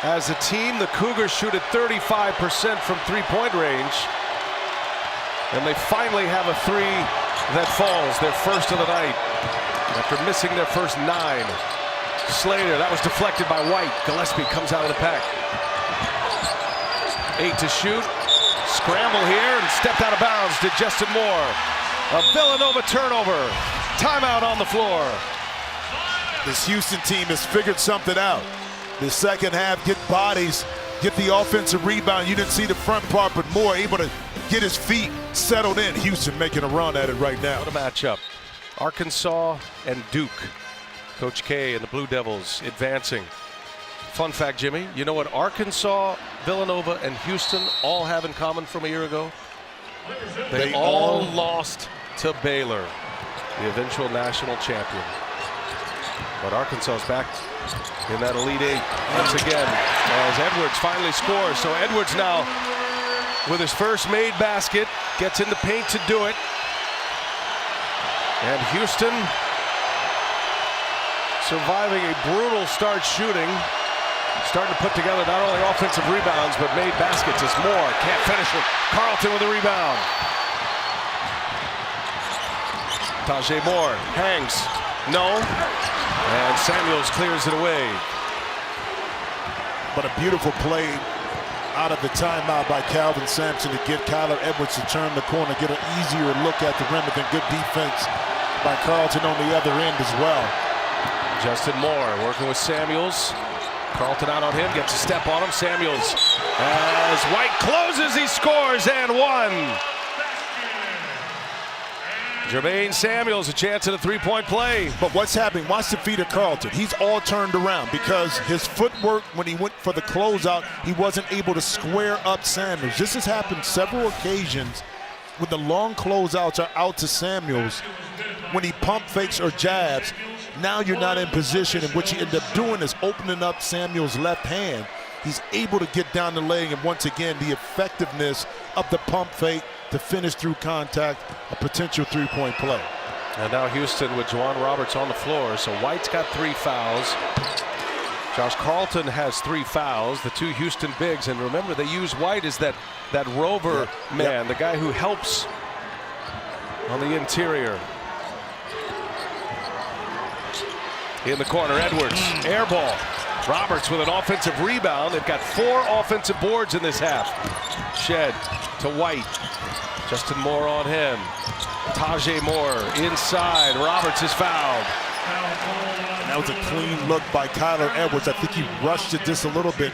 As a team, the Cougars shoot at 35% from three-point range. And they finally have a three that falls, their first of the night, after missing their first 9. Slater, that was deflected by White. Gillespie comes out of the pack. 8 to shoot. Scramble here and stepped out of bounds to Justin Moore. A Villanova turnover. Timeout on the floor. This Houston team has figured something out. The second half, get bodies, get the offensive rebound. You didn't see the front part, but Moore able to get his feet settled in. Houston making a run at it right now. What a matchup. Arkansas and Duke. Coach K and the Blue Devils advancing. Fun fact, Jimmy, you know what Arkansas, Villanova, and Houston all have in common from a year ago? They all lost to Baylor, the eventual national champion. But Arkansas is back in that Elite Eight once again as Edwards finally scores. So Edwards now with his first made basket, gets in the paint to do it. And Houston surviving a brutal start shooting. Starting to put together not only offensive rebounds, but made baskets as Moore can't finish it. Carlton with a rebound. Tajay Moore hangs. No. And Samuels clears it away. But a beautiful play out of the timeout by Calvin Sampson to get Kyler Edwards to turn the corner, get an easier look at the rim, and then good defense by Carlton on the other end as well. Justin Moore working with Samuels. Carlton out on him, gets a step on him. Samuels, as White closes, he scores and one. Jermaine Samuels, a chance at a three-point play. But what's happening? Watch the feet of Carlton. He's all turned around because his footwork, when he went for the closeout, he wasn't able to square up Samuels. This has happened several occasions when the long closeouts are out to Samuels. When he pump fakes or jabs, now you're not in position, and what you end up doing is opening up Samuels' left hand. He's able to get down the lane, and once again, the effectiveness of the pump fake to finish through contact, a potential three-point play. And now Houston with Juwan Roberts on the floor. So White's got 3 fouls. Josh Carlton has 3 fouls, the 2 Houston bigs. And remember, they use White as that rover man, the guy who helps on the interior. In the corner, Edwards, air ball. Roberts with an offensive rebound. They've got 4 offensive boards in this half. Shed to White. Justin Moore on him. Tajay Moore inside. Roberts is fouled. And that was a clean look by Kyler Edwards. I think he rushed it just a little bit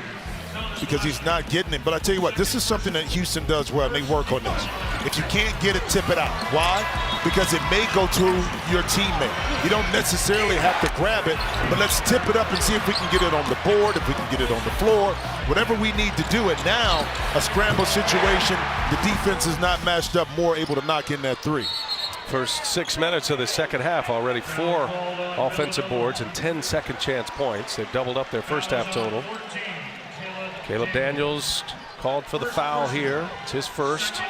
because he's not getting it. But I tell you what, this is something that Houston does well, and they work on this. If you can't get it, tip it out. Why? Because it may go to your teammate. You don't necessarily have to grab it, but let's tip it up and see if we can get it on the board, if we can get it on the floor, whatever we need to do it. Now, a scramble situation, the defense is not matched up, more able to knock in that 3. First 6 minutes of the second half, already 4 offensive boards and 10 second chance points. They've doubled up their first half total. Caleb Daniels called for the foul here. It's his first.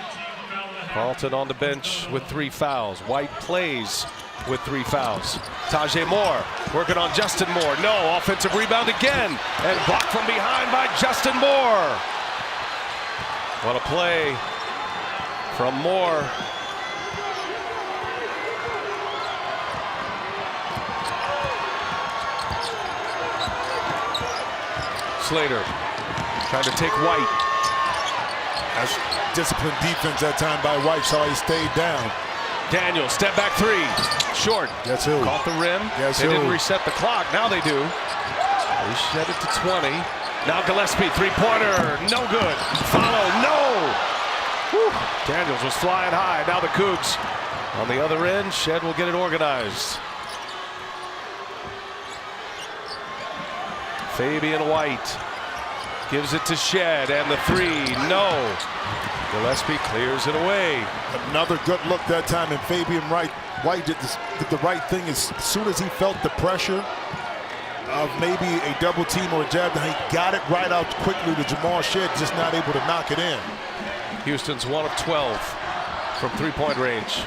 Carlton on the bench with 3 fouls. White plays with 3 fouls. Tajay Moore working on Justin Moore. No, offensive rebound again. And blocked from behind by Justin Moore. What a play from Moore. Slater trying to take White. That's disciplined defense that time by White. Saw he stayed down. Daniels, step back 3. Short. Guess who? Caught the rim. Guess they who? didn't reset the clock. Now they do. They shed it to 20. Now Gillespie, three-pointer, no good. Follow, no! Whew. Daniels was flying high. Now the Cougs on the other end. Shed will get it organized. Fabian White gives it to Shed, and the three, no. Gillespie clears it away. Another good look that time, and Fabian White did the right thing as soon as he felt the pressure of maybe a double team or a jab, he got it right out quickly to Jamal Shed, just not able to knock it in. Houston's 1 of 12 from three-point range.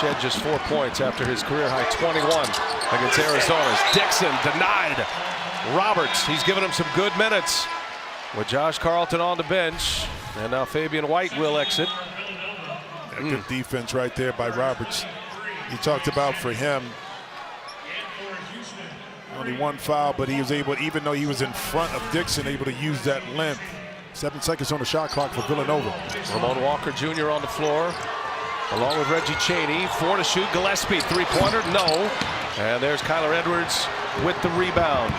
Shed just 4 points after his career-high 21 against Arizona's. Dixon denied. Roberts, he's given him some good minutes with Josh Carlton on the bench. And now Fabian White will exit. Good defense right there by Roberts. He talked about for him, only one foul, but he was able, even though he was in front of Dixon, able to use that length. 7 seconds on the shot clock for Villanova. Ramon Walker Jr. on the floor, along with Reggie Chaney. 4 to shoot. Gillespie, three-pointer, no. And there's Kyler Edwards with the rebound.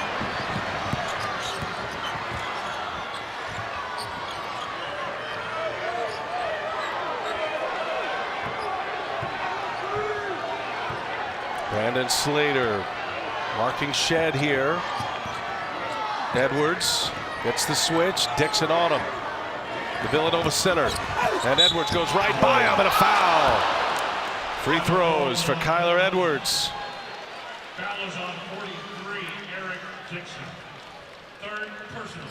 Brandon Slater marking Shed here. Edwards gets the switch. Dixon on him. The Villanova center. And Edwards goes right by him, and a foul. Free throws for Kyler Edwards. Foul is on 43, Eric Dixon. Third personal.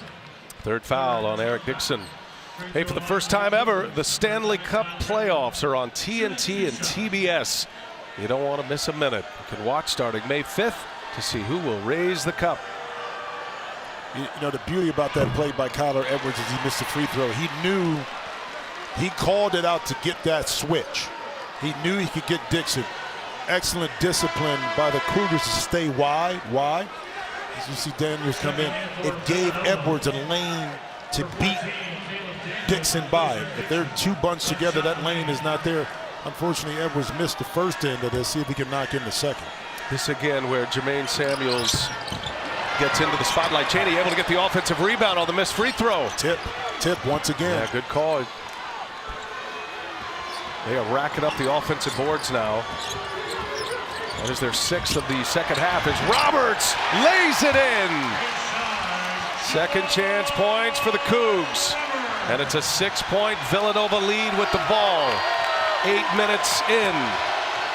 Third foul on Eric Dixon. Hey, for the first time ever, the Stanley Cup playoffs are on TNT and TBS. You don't want to miss a minute. You can watch starting May 5th to see who will raise the cup. You know, the beauty about that play by Kyler Edwards is he missed the free throw. He knew, he called it out to get that switch. He knew he could get Dixon. Excellent discipline by the Cougars to stay wide. Why? As you see Daniels come in, it gave Edwards a lane to beat Dixon by. If they're two bunched together, that lane is not there. Unfortunately, Edwards missed the first end of this. See if he can knock in the second. This again where Jermaine Samuels gets into the spotlight. Chaney able to get the offensive rebound on the missed free throw. Tip once again. Yeah, good call. They are racking up the offensive boards now. That is their 6th of the second half as Roberts lays it in. Second chance points for the Cougs. And it's a 6-point Villanova lead with the ball. 8 minutes in.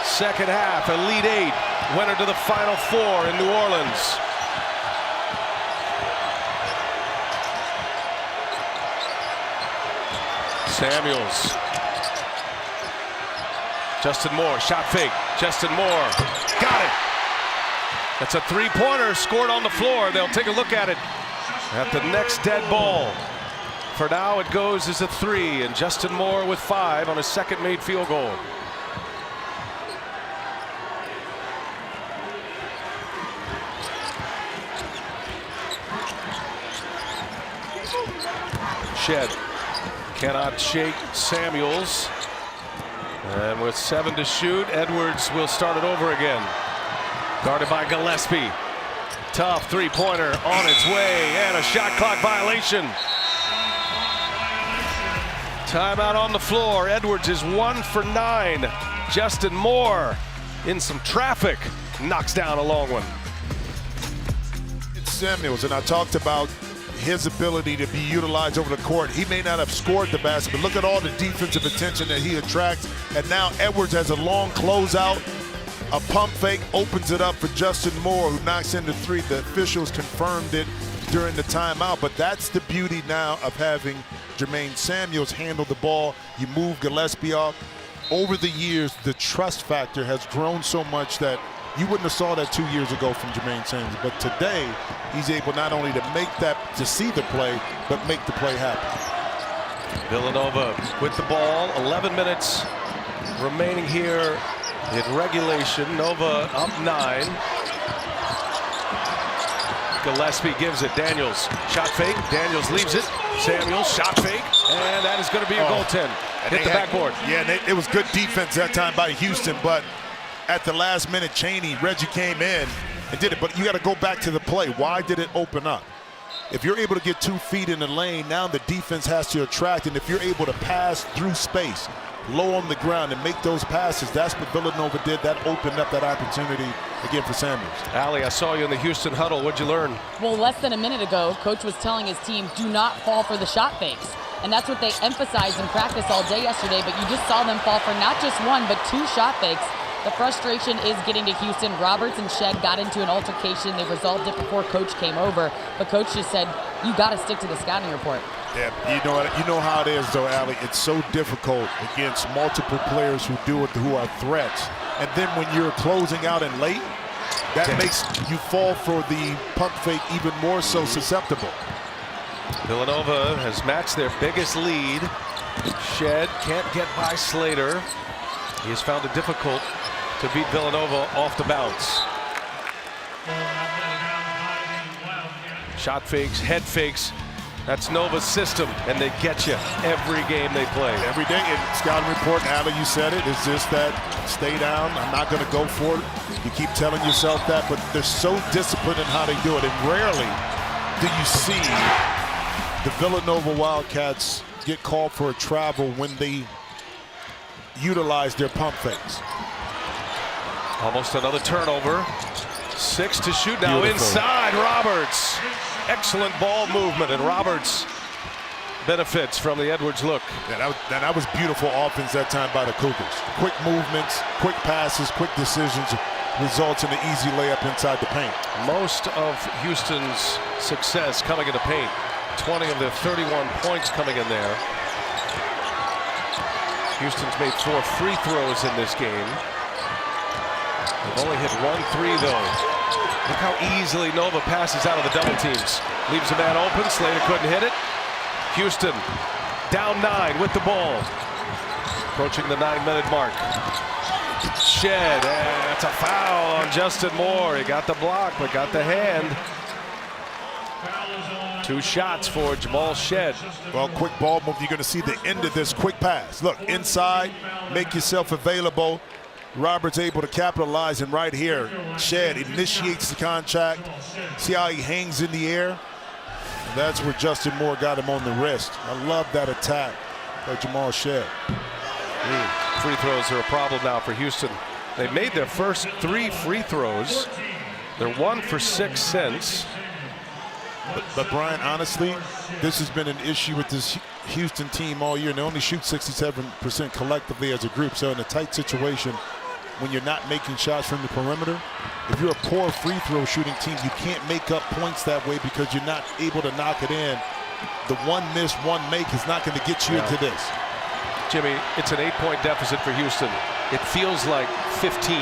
Second half, Elite Eight. Winner to the Final Four in New Orleans. Samuels. Justin Moore, shot fake. Justin Moore, got it. That's a three-pointer scored on the floor. They'll take a look at it at the next dead ball. For now, it goes as a 3, and Justin Moore with 5 on his second made field goal. Shed cannot shake Samuels. And with 7 to shoot, Edwards will start it over again. Guarded by Gillespie. Tough three-pointer on its way, and a shot clock violation. Timeout on the floor. Edwards is 1 for 9. Justin Moore in some traffic knocks down a long one. It's Samuels, and I talked about his ability to be utilized over the court. He may not have scored the basket, but look at all the defensive attention that he attracts. And now Edwards has a long closeout. A pump fake opens it up for Justin Moore, who knocks in the 3. The officials confirmed it during the timeout, but that's the beauty now of having Jermaine Samuels handle the ball. You move Gillespie off. Over the years, the trust factor has grown so much that you wouldn't have saw that 2 years ago from Jermaine Samuels. But today, he's able not only to make that, to see the play, but make the play happen. Villanova with the ball. 11 minutes remaining here in regulation. Nova up 9. Gillespie gives it. Daniels, shot fake. Daniels leaves it. Samuels, shot fake. And that is going to be a goaltend. Hit the backboard. Yeah, it was good defense that time by Houston, but at the last minute, Reggie came in and did it. But you got to go back to the play. Why did it open up? If you're able to get 2 feet in the lane, now the defense has to attract. And if you're able to pass through space, low on the ground, and make those passes, that's what Villanova did. That opened up that opportunity again for Samuels. Allie, I saw you in the Houston huddle. What'd you learn? Well, less than a minute ago, Coach was telling his team, do not fall for the shot fakes. And that's what they emphasized in practice all day yesterday, but you just saw them fall for not just 1, but 2 shot fakes. The frustration is getting to Houston. Roberts and Shed got into an altercation. They resolved it before Coach came over, but Coach just said, you got to stick to the scouting report. Yeah, you know how it is, though, Allie. It's so difficult against multiple players who are threats. And then when you're closing out and late, that makes you fall for the pump fake even more so susceptible. Villanova has matched their biggest lead. Shed can't get by Slater. He has found it difficult to beat Villanova off the bounce. Shot fakes, head fakes. That's Nova's system, and they get you every game they play. Every day. And scouting report, Allie, you said it, it's just that stay down, I'm not going to go for it. You keep telling yourself that, but they're so disciplined in how they do it. And rarely do you see the Villanova Wildcats get called for a travel when they utilize their pump fakes. Almost another turnover. 6 to shoot now. Beautiful. Inside, Roberts. Excellent ball movement, and Roberts benefits from the Edwards look. Yeah, that was beautiful offense that time by the Cougars. Quick movements, quick passes, quick decisions results in an easy layup inside the paint. Most of Houston's success coming in the paint. 20 of their 31 points coming in there. Houston's made 4 free throws in this game. They've only hit 1 3 though. Look how easily Nova passes out of the double teams. Leaves a man open. Slater couldn't hit it. Houston down 9 with the ball. Approaching the 9-minute mark. Shed. That's a foul on Justin Moore. He got the block, but got the hand. 2 shots for Jamal Shed. Well, quick ball move. You're going to see the end of this quick pass. Look, inside, make yourself available. Roberts able to capitalize, and right here, Shed initiates the contact. See how he hangs in the air? And that's where Justin Moore got him on the wrist. I love that attack by Jamal Shed. Free throws are a problem now for Houston. They made their first 3 free throws. They're 1 for 6 since. But Brian, honestly, this has been an issue with this Houston team all year. And they only shoot 67% collectively as a group. So in a tight situation, when you're not making shots from the perimeter, if you're a poor free throw shooting team, you can't make up points that way because you're not able to knock it in. The 1 miss, 1 make is not going to get you into this. Jimmy, it's an 8-point deficit for Houston. It feels like 15,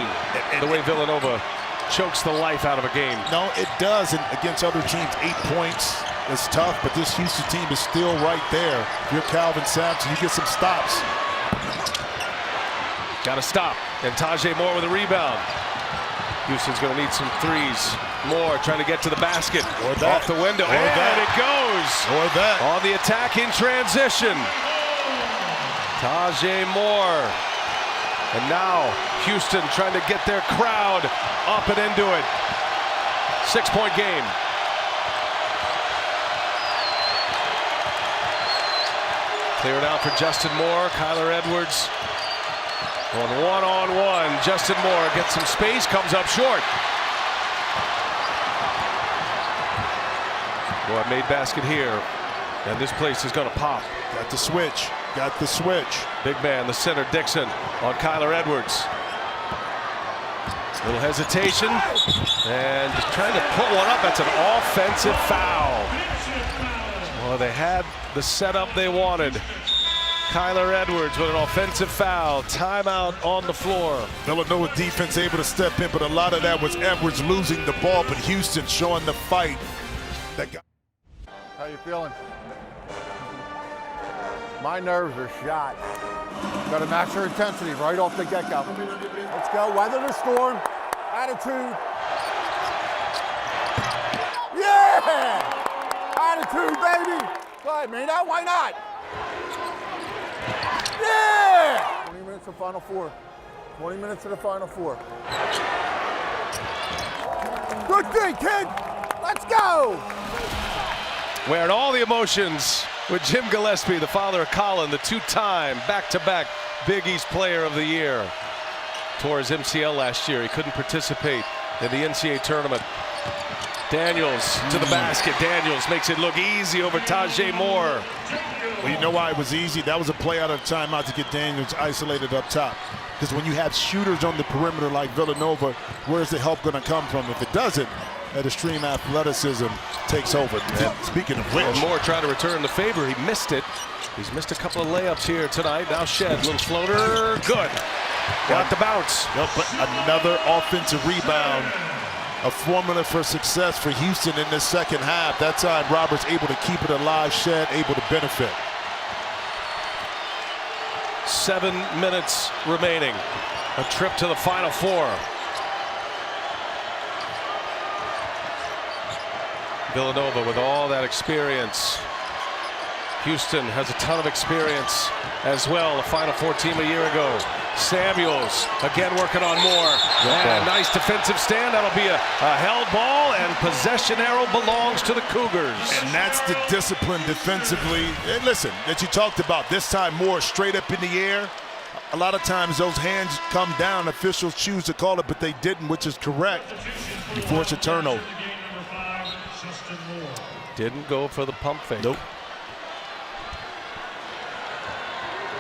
the way Villanova chokes the life out of a game. No, it does. And against other teams, 8 points is tough, but this Houston team is still right there. If you're Calvin Sampson, you get some stops. Got to stop. And Tajay Moore with a rebound. Houston's going to need some threes. Moore trying to get to the basket. Or that. Off the window. Or and that. It goes. Or that. On the attack in transition. Tajay Moore. And now Houston trying to get their crowd up and into it. 6-point game. Cleared out for Justin Moore. Kyler Edwards going one-on-one. Justin Moore gets some space, comes up short. Boy, made basket here. And this place is going to pop. Got the switch. Got the switch. Big man, the center, Dixon, on Kyler Edwards. Little hesitation. And just trying to put one up. That's an offensive foul. Well, they had the setup they wanted. Kyler Edwards with an offensive foul. Timeout on the floor. Villanova defense able to step in, but a lot of that was Edwards losing the ball, but Houston showing the fight. That guy. How you feeling? My nerves are shot. Got to match your intensity right off the get-go. Let's go. Weather the storm. Attitude. Yeah! Attitude, baby. Go ahead, man. Now, why not? Yeah! 20 minutes to Final Four. 20 minutes to the Final Four. Good thing, kid. Let's go. Wearing all the emotions with Jim Gillespie, the father of Colin, the two-time back-to-back Big East Player of the Year. Tore his MCL last year. He couldn't participate in the NCAA tournament. Daniels to the basket. Daniels makes it look easy over Tajay Moore. Well, you know why it was easy? That was a play out of timeout to get Daniels isolated up top. Because when you have shooters on the perimeter like Villanova, where's the help going to come from? If it doesn't, that extreme athleticism takes over. And speaking of which, and Moore trying to return the favor. He missed it. He's missed a couple of layups here tonight. Now Shed, little floater, good. Got the bounce. Yep, but another offensive rebound. A formula for success for Houston in this second half. That time Roberts able to keep it alive, Shed able to benefit. 7 minutes remaining. A trip to the Final Four. Villanova with all that experience. Houston has a ton of experience as well. A Final Four team a year ago. Samuels again working on Moore. And nice defensive stand. That'll be a held ball, and possession arrow belongs to the Cougars. And that's the discipline defensively. And listen, that you talked about. This time Moore straight up in the air. A lot of times those hands come down. Officials choose to call it, but they didn't, which is correct. You force a turnover. Didn't go for the pump fake. Nope.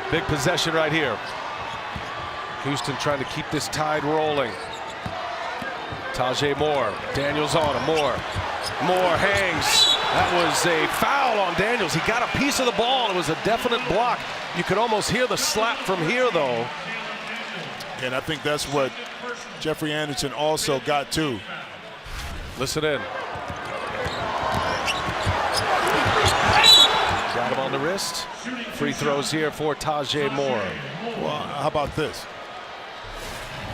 Big possession right here. Houston trying to keep this tide rolling. Tajay Moore. Daniels on him. Moore hangs. That was a foul on Daniels. He got a piece of the ball. It was a definite block. You could almost hear the slap from here, though. And I think that's what Jeffrey Anderson also got too. Listen in. Got him on the wrist. Free throws here for Tajay Moore. Well, how about this?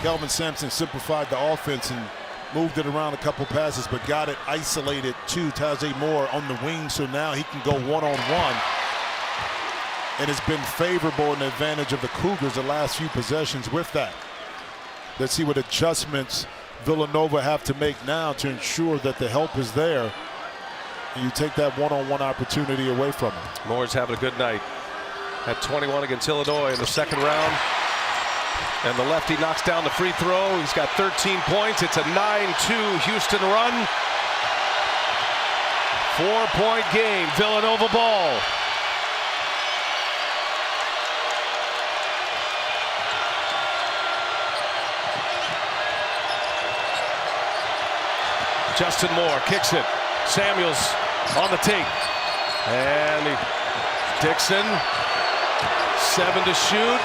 Kelvin Sampson simplified the offense and moved it around a couple passes, but got it isolated to Tajay Moore on the wing, so now he can go one-on-one. And it's been favorable in the advantage of the Cougars the last few possessions with that. Let's see what adjustments Villanova have to make now to ensure that the help is there. And you take that one-on-one opportunity away from him. Moore's having a good night. Had 21 against Illinois in the second round. And the lefty knocks down the free throw. He's got 13 points. It's a 9-2 Houston run. 4-point game. Villanova ball. Justin Moore kicks it. Samuels on the tape. And Dixon. 7 to shoot.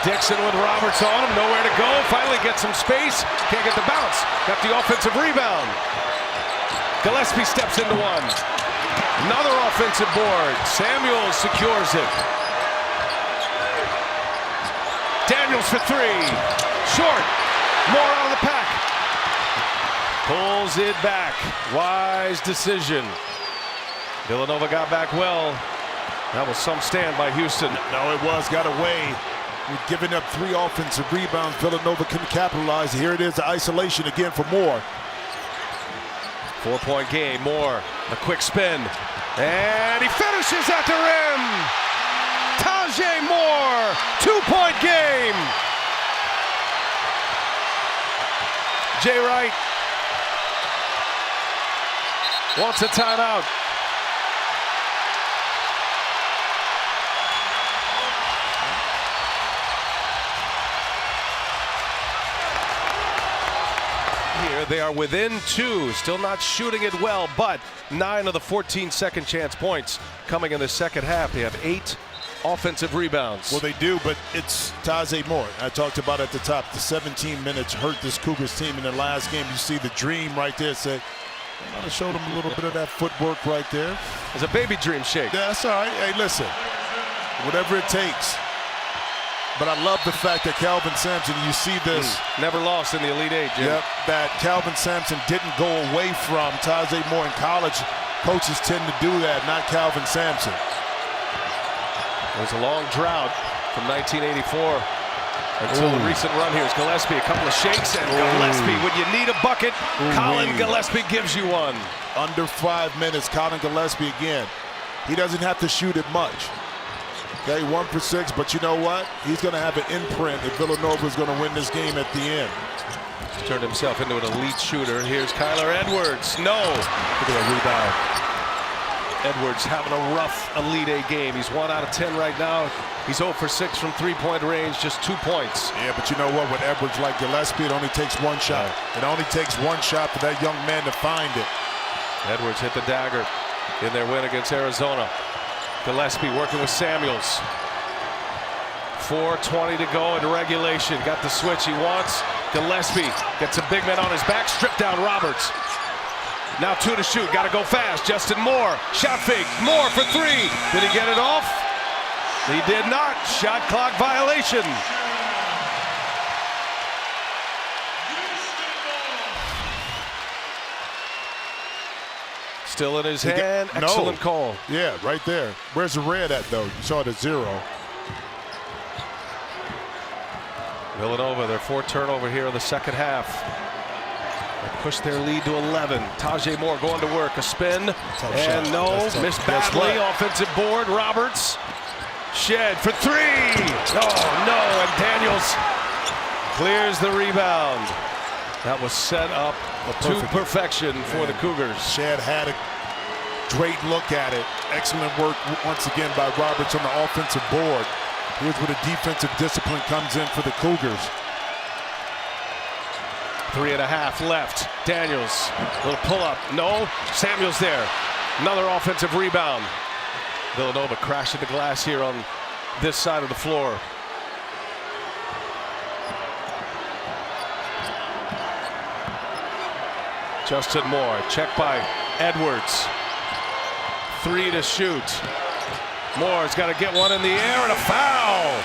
Dixon with Roberts on him. Nowhere to go. Finally gets some space. Can't get the bounce. Got the offensive rebound. Gillespie steps into one. Another offensive board. Samuels secures it. Daniels for 3. Short. Moore out of the pack. Pulls it back. Wise decision. Villanova got back well. That was some stand by Houston. No, it was. Got away. We're giving up 3 offensive rebounds. Villanova couldn't capitalize. Here it is, the isolation again for Moore. 4-point game. Moore, a quick spin. And he finishes at the rim. Tajay Moore, 2-point game. Jay Wright wants a timeout. Here they are within 2, still not shooting it well, but 9 of the 14 second chance points coming in the second half. They have 8 offensive rebounds. Well, they do, but it's Tajay Moore. I talked about at the top, the 17 minutes hurt this Cougars team in the last game. You see the dream right there. Say, I showed them a little bit of that footwork right there. It's a baby dream shake. Yeah, that's all right. Hey, listen, whatever it takes. But I love the fact that Calvin Sampson, you see this. Never lost in the Elite Eight, Jim. Yep, that Calvin Sampson didn't go away from Tajay Moore in college. Coaches tend to do that, not Calvin Sampson. There's a long drought from 1984 Until the recent run here is Gillespie. A couple of shakes, and Gillespie, when you need a bucket, Colin Gillespie gives you one. Under 5 minutes, Colin Gillespie again. He doesn't have to shoot it much. Okay, 1 for 6, but you know what? He's going to have an imprint if Villanova is going to win this game at the end. He's turned himself into an elite shooter. Here's Kyler Edwards. No. Look at that rebound. Edwards having a rough Elite Eight game. He's 1 out of 10 right now. He's 0 for 6 from three-point range, just 2 points. Yeah, but you know what? With Edwards like Gillespie, it only takes one shot. It only takes one shot for that young man to find it. Edwards hit the dagger in their win against Arizona. Gillespie working with Samuels. 4:20 to go in regulation. Got the switch he wants. Gillespie gets a big man on his back. Stripped down Roberts. Now 2 to shoot. Got to go fast. Justin Moore. Shot fake. Moore for 3. Did he get it off? He did not. Shot clock violation. Still in his hand. Excellent call. Yeah, right there. Where's the red at, though? You saw it at 0. Villanova, their 4th turnover here in the second half. They push their lead to 11. Tajay Moore going to work. A spin. And no. Missed badly. Offensive board. Roberts. Shed for 3. Oh, no. And Daniels clears the rebound. That was set up to perfection for the Cougars. Shed had a great look at it. Excellent work once again by Roberts on the offensive board. Here's where the defensive discipline comes in for the Cougars. 3.5 left. Daniels, little pull-up. No. Samuels there. Another offensive rebound. Villanova crashing the glass here on this side of the floor. Justin Moore, checked by Edwards. 3 to shoot. Moore's got to get one in the air and a foul.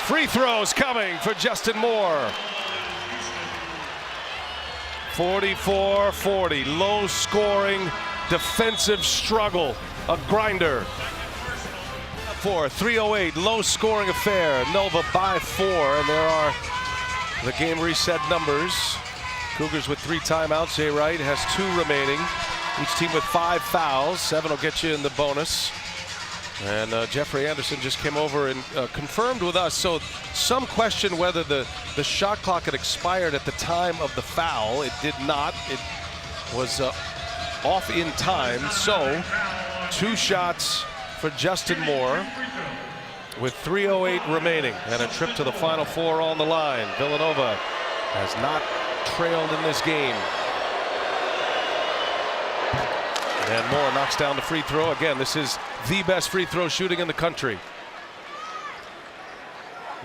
Free throws coming for Justin Moore. 44-40, low scoring defensive struggle, a grinder. 3:08, low scoring affair. Nova by 4, and there are the game reset numbers. Cougars with 3 timeouts. Jay Wright has 2 remaining. Each team with 5 fouls. 7 will get you in the bonus. And Jeffrey Anderson just came over and confirmed with us. So some question whether the shot clock had expired at the time of the foul. It did not. It was off in time. So 2 shots for Justin Moore with 3:08 remaining and a trip to the Final Four on the line. Villanova has not trailed in this game. And Moore knocks down the free throw. Again, this is the best free throw shooting in the country.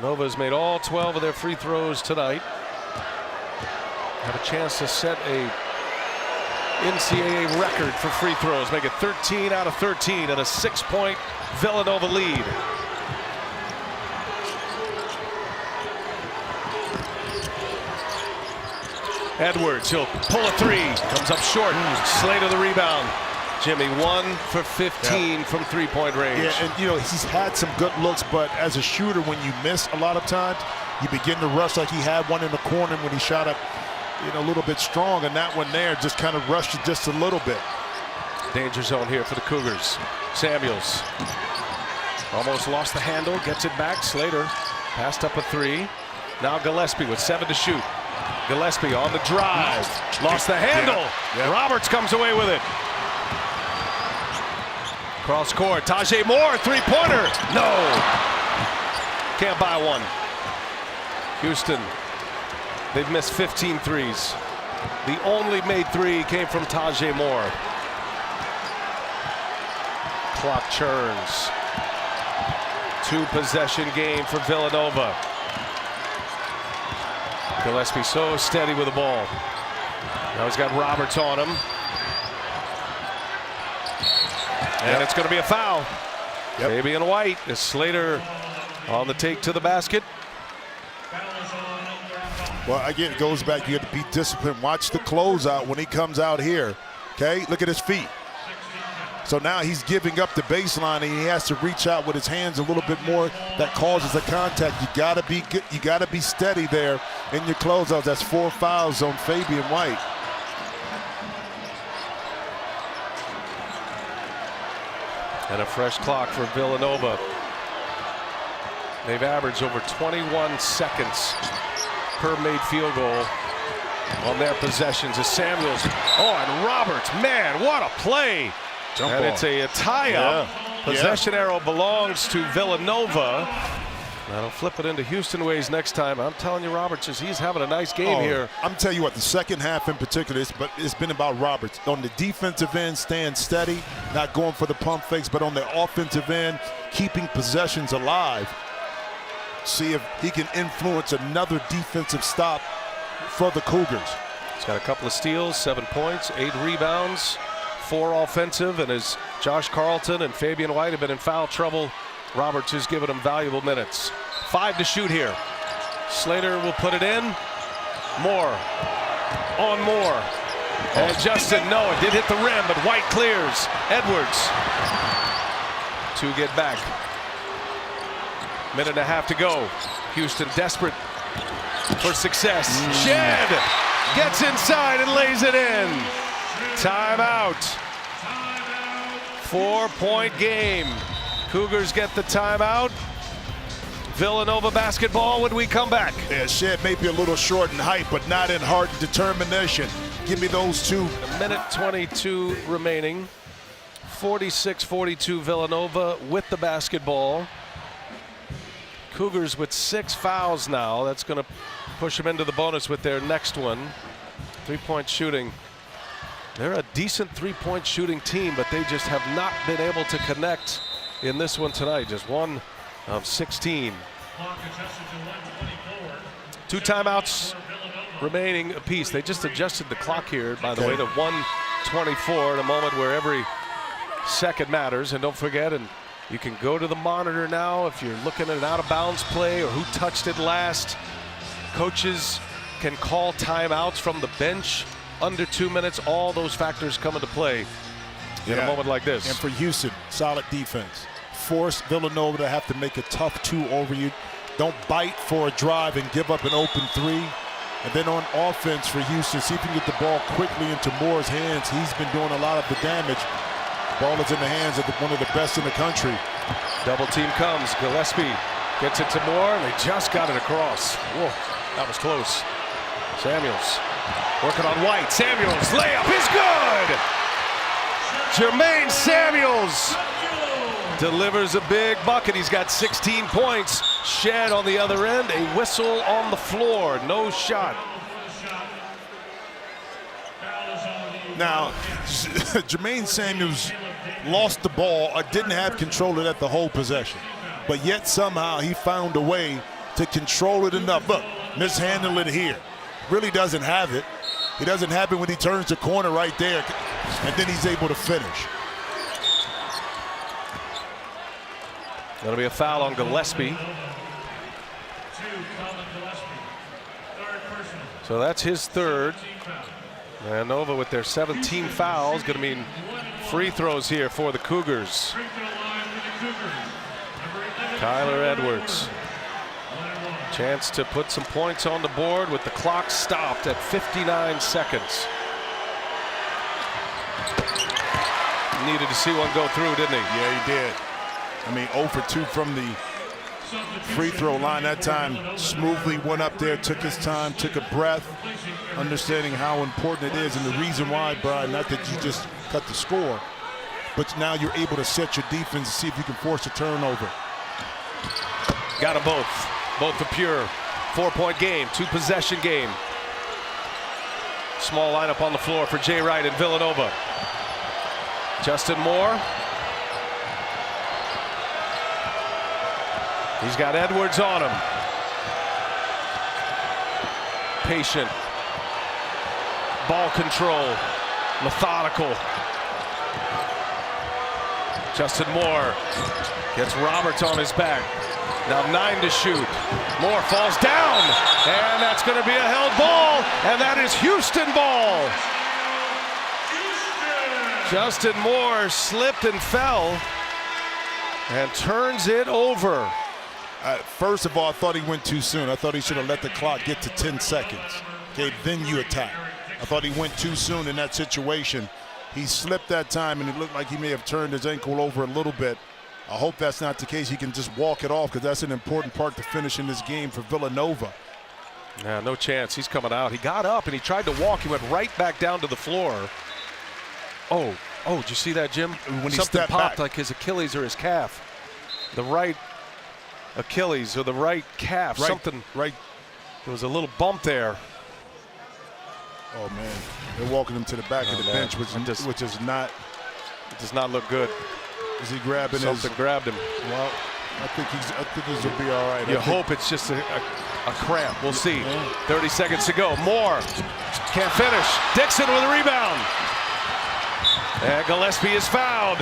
Nova's made all 12 of their free throws tonight. Have a chance to set a NCAA record for free throws. Make it 13 out of 13 and a 6-point Villanova lead. Edwards, he'll pull a 3. Comes up short. Slater the rebound. Jimmy 1 for 15 from 3-point range. Yeah, and you know, he's had some good looks, but as a shooter, when you miss a lot of times, you begin to rush like he had one in the corner when he shot up, you know, a little bit strong, and that one there just kind of rushed it just a little bit. Danger zone here for the Cougars. Samuels almost lost the handle, gets it back. Slater passed up a 3. Now Gillespie with 7 to shoot. Gillespie on the drive. Lost the handle. Roberts comes away with it. Cross court. Tajay Moore, 3-pointer. No. Can't buy one. Houston, they've missed 15 threes. The only made 3 came from Tajay Moore. Clock churns. 2-possession game for Villanova. Gillespie so steady with the ball. Now he's got Roberts on him. And it's going to be a foul. Maybe in white. Is Slater on the take to the basket? Well, again, it goes back. You have to be disciplined. Watch the closeout when he comes out here. Okay, look at his feet. So now he's giving up the baseline, and he has to reach out with his hands a little bit more. That causes the contact. You gotta be good. You gotta be steady there in your closeouts. That's 4 fouls on Fabian White. And a fresh clock for Villanova. They've averaged over 21 seconds per made field goal on their possessions. As Samuels, and Roberts, man, what a play. And it's a tie-up. Possession arrow belongs to Villanova. That'll flip it into Houston ways next time. I'm telling you, Roberts, he's having a nice game here. I'm telling you what, the second half in particular, it's been about Roberts. On the defensive end, staying steady, not going for the pump fakes, but on the offensive end, keeping possessions alive. See if he can influence another defensive stop for the Cougars. He's got a couple of steals, 7 points, 8 rebounds, 4 offensive, and as Josh Carlton and Fabian White have been in foul trouble, Roberts has given them valuable minutes. 5 to shoot here. Slater will put it in. Moore on Moore. And Justin, no, it did hit the rim, but White clears. Edwards to get back. Minute and a half to go. Houston desperate for success. Shed gets inside and lays it in. Timeout. 4-point game. Cougars get the timeout. Villanova basketball when we come back. Yeah, Shed may be a little short in height, but not in heart and determination. Give me those two. A minute 22 remaining. 46-42 Villanova with the basketball. Cougars with 6 fouls now. That's going to push them into the bonus with their next one. 3-point shooting. They're a decent 3-point shooting team, but they just have not been able to connect in this one tonight. Just 1 of 16. 2 timeouts remaining apiece. They just adjusted the clock here, by the way, to 1:24 in a moment where every second matters. And don't forget, and you can go to the monitor now if you're looking at an out-of-bounds play or who touched it last. Coaches can call timeouts from the bench under 2 minutes. All those factors come into play in a moment like this. And for Houston, solid defense. Force Villanova to have to make a tough 2 over you. Don't bite for a drive and give up an open 3. And then on offense for Houston, see if you can get the ball quickly into Moore's hands. He's been doing a lot of the damage. The ball is in the hands of one of the best in the country. Double team comes. Gillespie gets it to Moore, and they just got it across. Whoa, that was close. Samuels working on White. Samuels layup is good. Jermaine Samuels delivers a big bucket. He's got 16 points. Shed on the other end. A whistle on the floor. No shot. Now, Jermaine Samuels lost the ball or didn't have control of that the whole possession. But yet somehow he found a way to control it enough. Look, mishandle it here. Really doesn't have it. He doesn't have it when he turns the corner right there, and then he's able to finish. That'll be a foul on Gillespie. So that's his 3rd. And Nova with their 17 fouls, going to mean free throws here for the Cougars. Kyler Edwards. Chance to put some points on the board with the clock stopped at 59 seconds. Needed to see one go through, didn't he? Yeah, he did. I mean, 0 for 2 from the free throw line that time. Smoothly went up there, took his time, took a breath, understanding how important it is. And the reason why, Brian, not that you just cut the score, but now you're able to set your defense and see if you can force a turnover. Got them both. Both are pure. 4-point game, 2-possession game. Small lineup on the floor for Jay Wright and Villanova. Justin Moore. He's got Edwards on him. Patient. Ball control. Methodical. Justin Moore gets Roberts on his back. Now 9 to shoot. Moore falls down, and that's going to be a held ball, and that is Houston ball. Justin Moore slipped and fell and turns it over. First of all, I thought he went too soon. I thought he should have let the clock get to 10 seconds. Okay, then you attack. I thought he went too soon in that situation. He slipped that time, and it looked like he may have turned his ankle over a little bit. I hope that's not the case. He can just walk it off, because that's an important part to finish in this game for Villanova. Yeah, no chance. He's coming out. He got up and he tried to walk. He went right back down to the floor. Oh, did you see that, Jim? When he Something stepped popped back, like his Achilles or his calf. The right Achilles or the right calf. Right, Something. right. There was a little bump there. Oh man, they're walking him to the back of the bench, which is not. It does not look good. Is he grabbing Something grabbed him. Well, I think he's will be all right. You hope it's just a cramp. We'll see. 30 seconds to go. Moore can't finish. Dixon with a rebound. And Gillespie is fouled.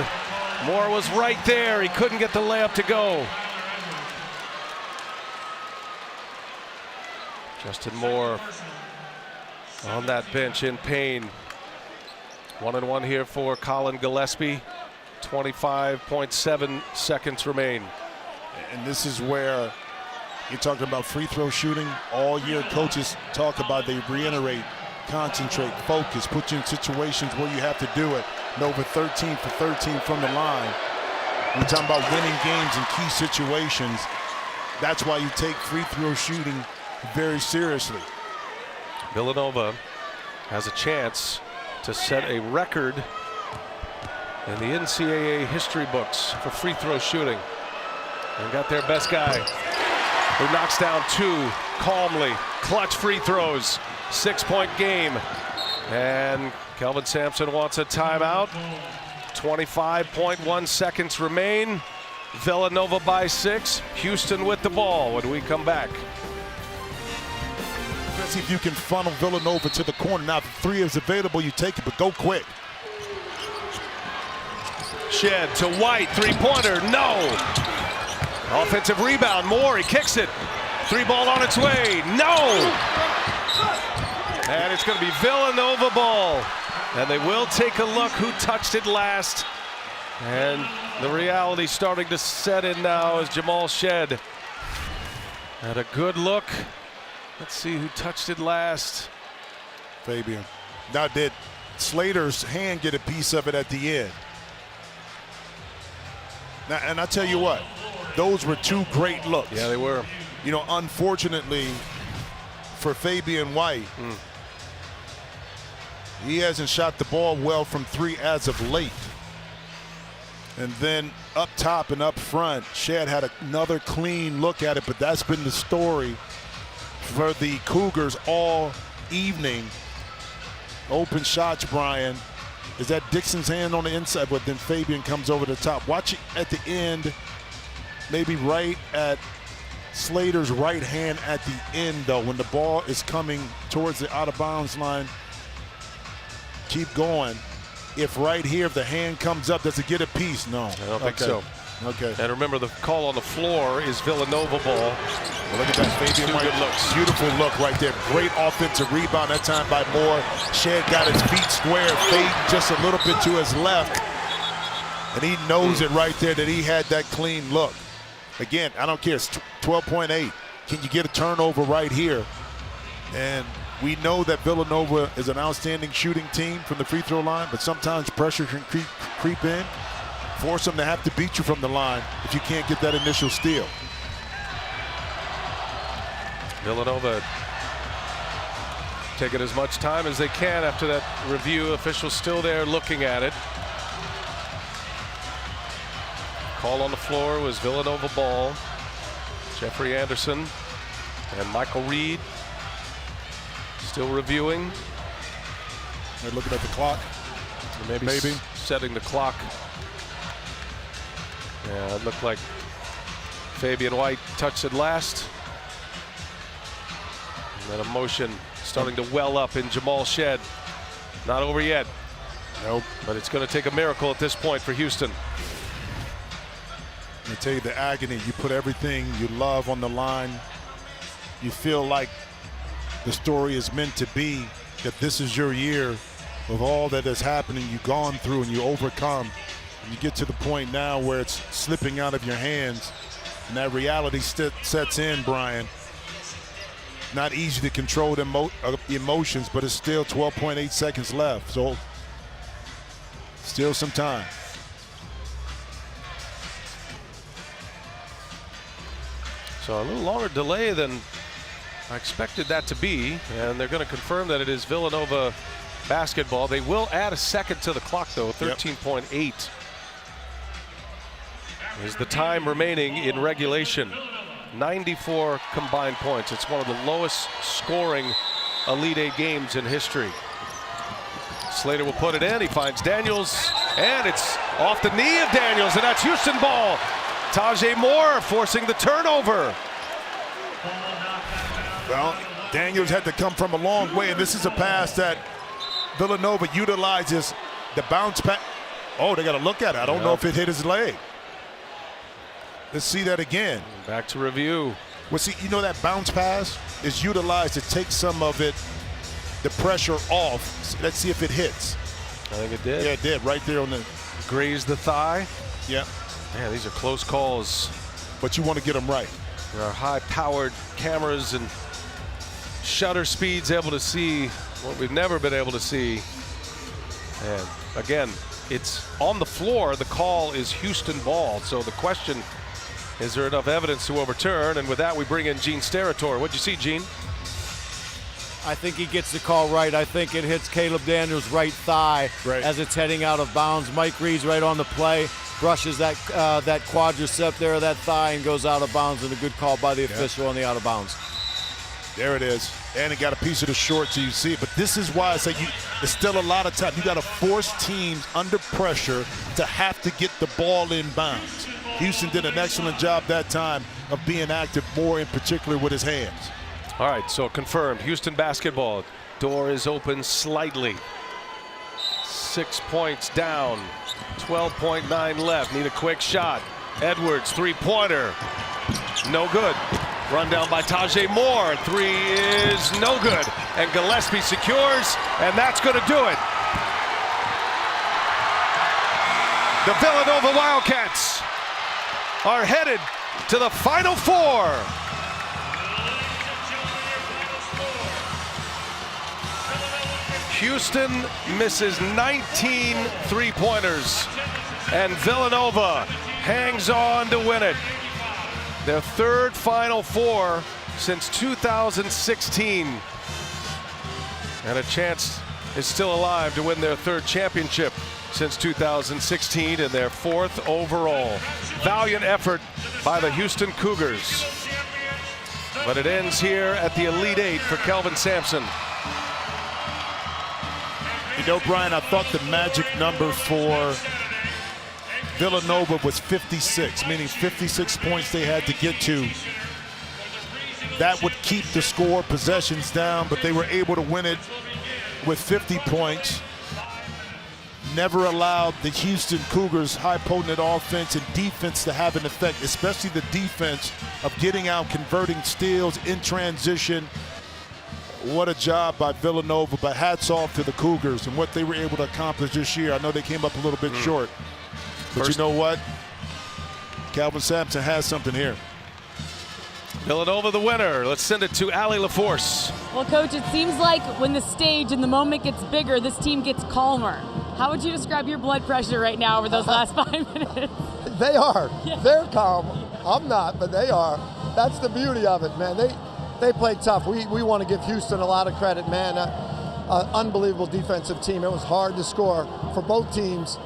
Moore was right there. He couldn't get the layup to go. Justin Moore on that bench in pain. 1-1 here for Colin Gillespie. 25.7 seconds remain. And this is where you're talking about free throw shooting. All year coaches talk about, they reiterate, concentrate, focus, put you in situations where you have to do it. Nova 13 for 13 from the line. We're talking about winning games in key situations. That's why you take free throw shooting very seriously. Villanova has a chance to set a record in the NCAA history books for free throw shooting. And got their best guy, who knocks down 2 calmly. Clutch free throws. 6-point game. And Kelvin Sampson wants a timeout. 25.1 seconds remain. Villanova by 6. Houston with the ball when we come back. Let's see if you can funnel Villanova to the corner. Now, if 3 is available, you take it, but go quick. Shed to White, 3-pointer, no. Offensive rebound, Moore, he kicks it. 3 ball on its way, no. And it's going to be Villanova ball. And they will take a look who touched it last. And the reality starting to set in now as Jamal Shed had a good look. Let's see who touched it last. Fabian. Now, did Slater's hand get a piece of it at the end? Now, and I tell you what, those were 2 great looks. Yeah, they were. You know, unfortunately for Fabian White, he hasn't shot the ball well from 3 as of late. And then up top and up front, Shed had another clean look at it, but that's been the story for the Cougars all evening. Open shots, Brian. Is that Dixon's hand on the inside, but then Fabian comes over the top. Watch it at the end, maybe right at Slater's right hand at the end, though, when the ball is coming towards the out-of-bounds line. Keep going. If right here, if the hand comes up, does it get a piece? No. I don't think so. Okay. And remember, the call on the floor is Villanova ball. Well, look at that. Fabian 2 White. good looks. Beautiful look right there. Great offensive rebound that time by Moore. Shed got his feet square, fading just a little bit to his left. And he knows it right there that he had that clean look. Again, I don't care. It's 12.8. Can you get a turnover right here? And we know that Villanova is an outstanding shooting team from the free throw line, but sometimes pressure can creep in. Force them to have to beat you from the line if you can't get that initial steal. Villanova taking as much time as they can after that review. Officials still there looking at it. Call on the floor was Villanova ball. Jeffrey Anderson and Michael Reed still reviewing. They're looking at the clock. Maybe setting the clock. Yeah, it looked like Fabian White touched it last. And then emotion starting to well up in Jamal Shed. Not over yet. Nope. But it's going to take a miracle at this point for Houston. I tell you, the agony, you put everything you love on the line. You feel like the story is meant to be, that this is your year, of all that has happened and you've gone through and you overcome, and you get to the point now where it's slipping out of your hands, and that reality sets in, Brian. Not easy to control the emotions, but it's still 12.8 seconds left, so still some time. So a little longer delay than I expected that to be, and they're going to confirm that it is Villanova basketball. They will add a second to the clock, though. 13.8 is the time remaining in regulation. 94 combined points. It's one of the lowest scoring Elite Eight games in history. Slater will put it in. He finds Daniels, and it's off the knee of Daniels, and that's Houston ball. Tajay Moore forcing the turnover. Well, Daniels had to come from a long way, and this is a pass that Villanova utilizes. The bounce pass. Oh, they got to look at it. I don't know if it hit his leg. Let's see that again. Back to review. Well, see, you know that bounce pass is utilized to take some of it, the pressure off. Let's see if it hits. I think it did. Yeah, it did. Right there on the. Grazed the thigh. Yeah. Man, these are close calls. But you want to get them right. There are high-powered cameras and shutter speeds able to see what we've never been able to see. And again, it's on the floor. The call is Houston ball. So the question, is there enough evidence to overturn? And with that, we bring in Gene Steratore. What'd you see, Gene? I think he gets the call right. I think it hits Caleb Daniels' right thigh as it's heading out of bounds. Mike Reed's right on the play, brushes that quadricep there, that thigh, and goes out of bounds. And a good call by the official on the out of bounds. There it is. And it got a piece of the short so you see it. But this is why I say it's still a lot of time. You got to force teams under pressure to have to get the ball in bounds. Houston did an excellent job that time of being active more in particular with his hands. All right, so confirmed. Houston basketball. Door is open slightly. 6 points down. 12.9 left. Need a quick shot. Edwards, three-pointer. No good. Run down by Tajay Moore. Three is no good. And Gillespie secures, and that's going to do it. The Villanova Wildcats are headed to the Final Four. Houston misses 19 three-pointers, and Villanova hangs on to win it. Their third Final Four since 2016. And a chance is still alive to win their third championship since 2016 and their fourth overall. Valiant effort by the Houston Cougars. But it ends here at the Elite Eight for Kelvin Sampson. You know, Brian, I thought the magic number for Villanova was 56, meaning 56 points they had to get to. That would keep the score possessions down, but they were able to win it with 50 points. Never allowed the Houston Cougars' high-potent offense and defense to have an effect, especially the defense of getting out, converting steals in transition. What a job by Villanova, but hats off to the Cougars and what they were able to accomplish this year. I know they came up a little bit short, but you know what? Kelvin Sampson has something here. Villanova the winner. Let's send it to Allie Leforce. Well, Coach, it seems like when the stage and the moment gets bigger, this team gets calmer. How would you describe your blood pressure right now over those last 5 minutes? They are. Yeah. They're calm. I'm not, but they are. That's the beauty of it, man. They played tough. We want to give Houston a lot of credit, man. Unbelievable defensive team. It was hard to score for both teams.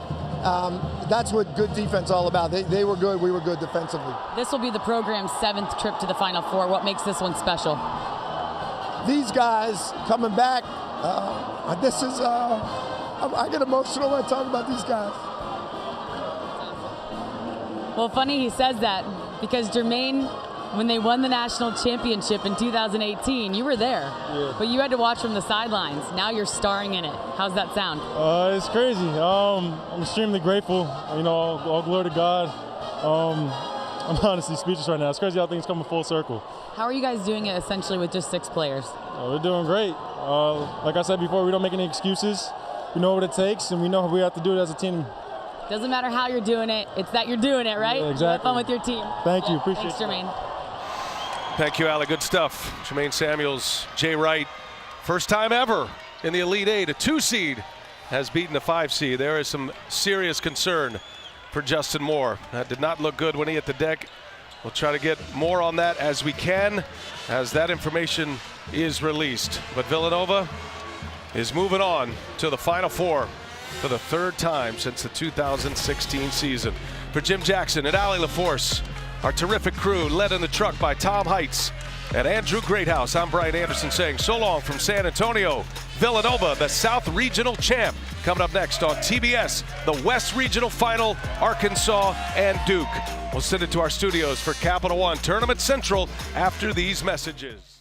That's what good defense is all about. They were good. We were good defensively. This will be the program's 7th trip to the Final Four. What makes this one special? These guys coming back. This is. I get emotional when I talk about these guys. Well, funny he says that because Jermaine, when they won the national championship in 2018, you were there, but you had to watch from the sidelines. Now you're starring in it. How's that sound? It's crazy. I'm extremely grateful. You know, all glory to God. I'm honestly speechless right now. It's crazy how things come full circle. How are you guys doing it essentially with just 6 players? We're doing great. Like I said before, we don't make any excuses. we know what it takes, and we know we have to do it as a team. Doesn't matter how you're doing it, it's that you're doing it, right? Yeah, exactly. Have fun with your team. Thank you. Appreciate it. Thanks, Jermaine. Thank you, Allie. Good stuff. Jermaine Samuels, Jay Wright, first time ever in the Elite Eight. A 2 seed has beaten a 5 seed. There is some serious concern for Justin Moore. That did not look good when he hit the deck. We'll try to get more on that as we can, as that information is released. But Villanova is moving on to the Final Four for the 3rd time since the 2016 season. For Jim Jackson and Allie Leforce, our terrific crew led in the truck by Tom Heights and Andrew Greathouse, I'm Brian Anderson saying so long from San Antonio. Villanova, the South Regional champ. Coming up next on TBS, the West Regional Final, Arkansas and Duke. We'll send it to our studios for Capital One Tournament Central after these messages.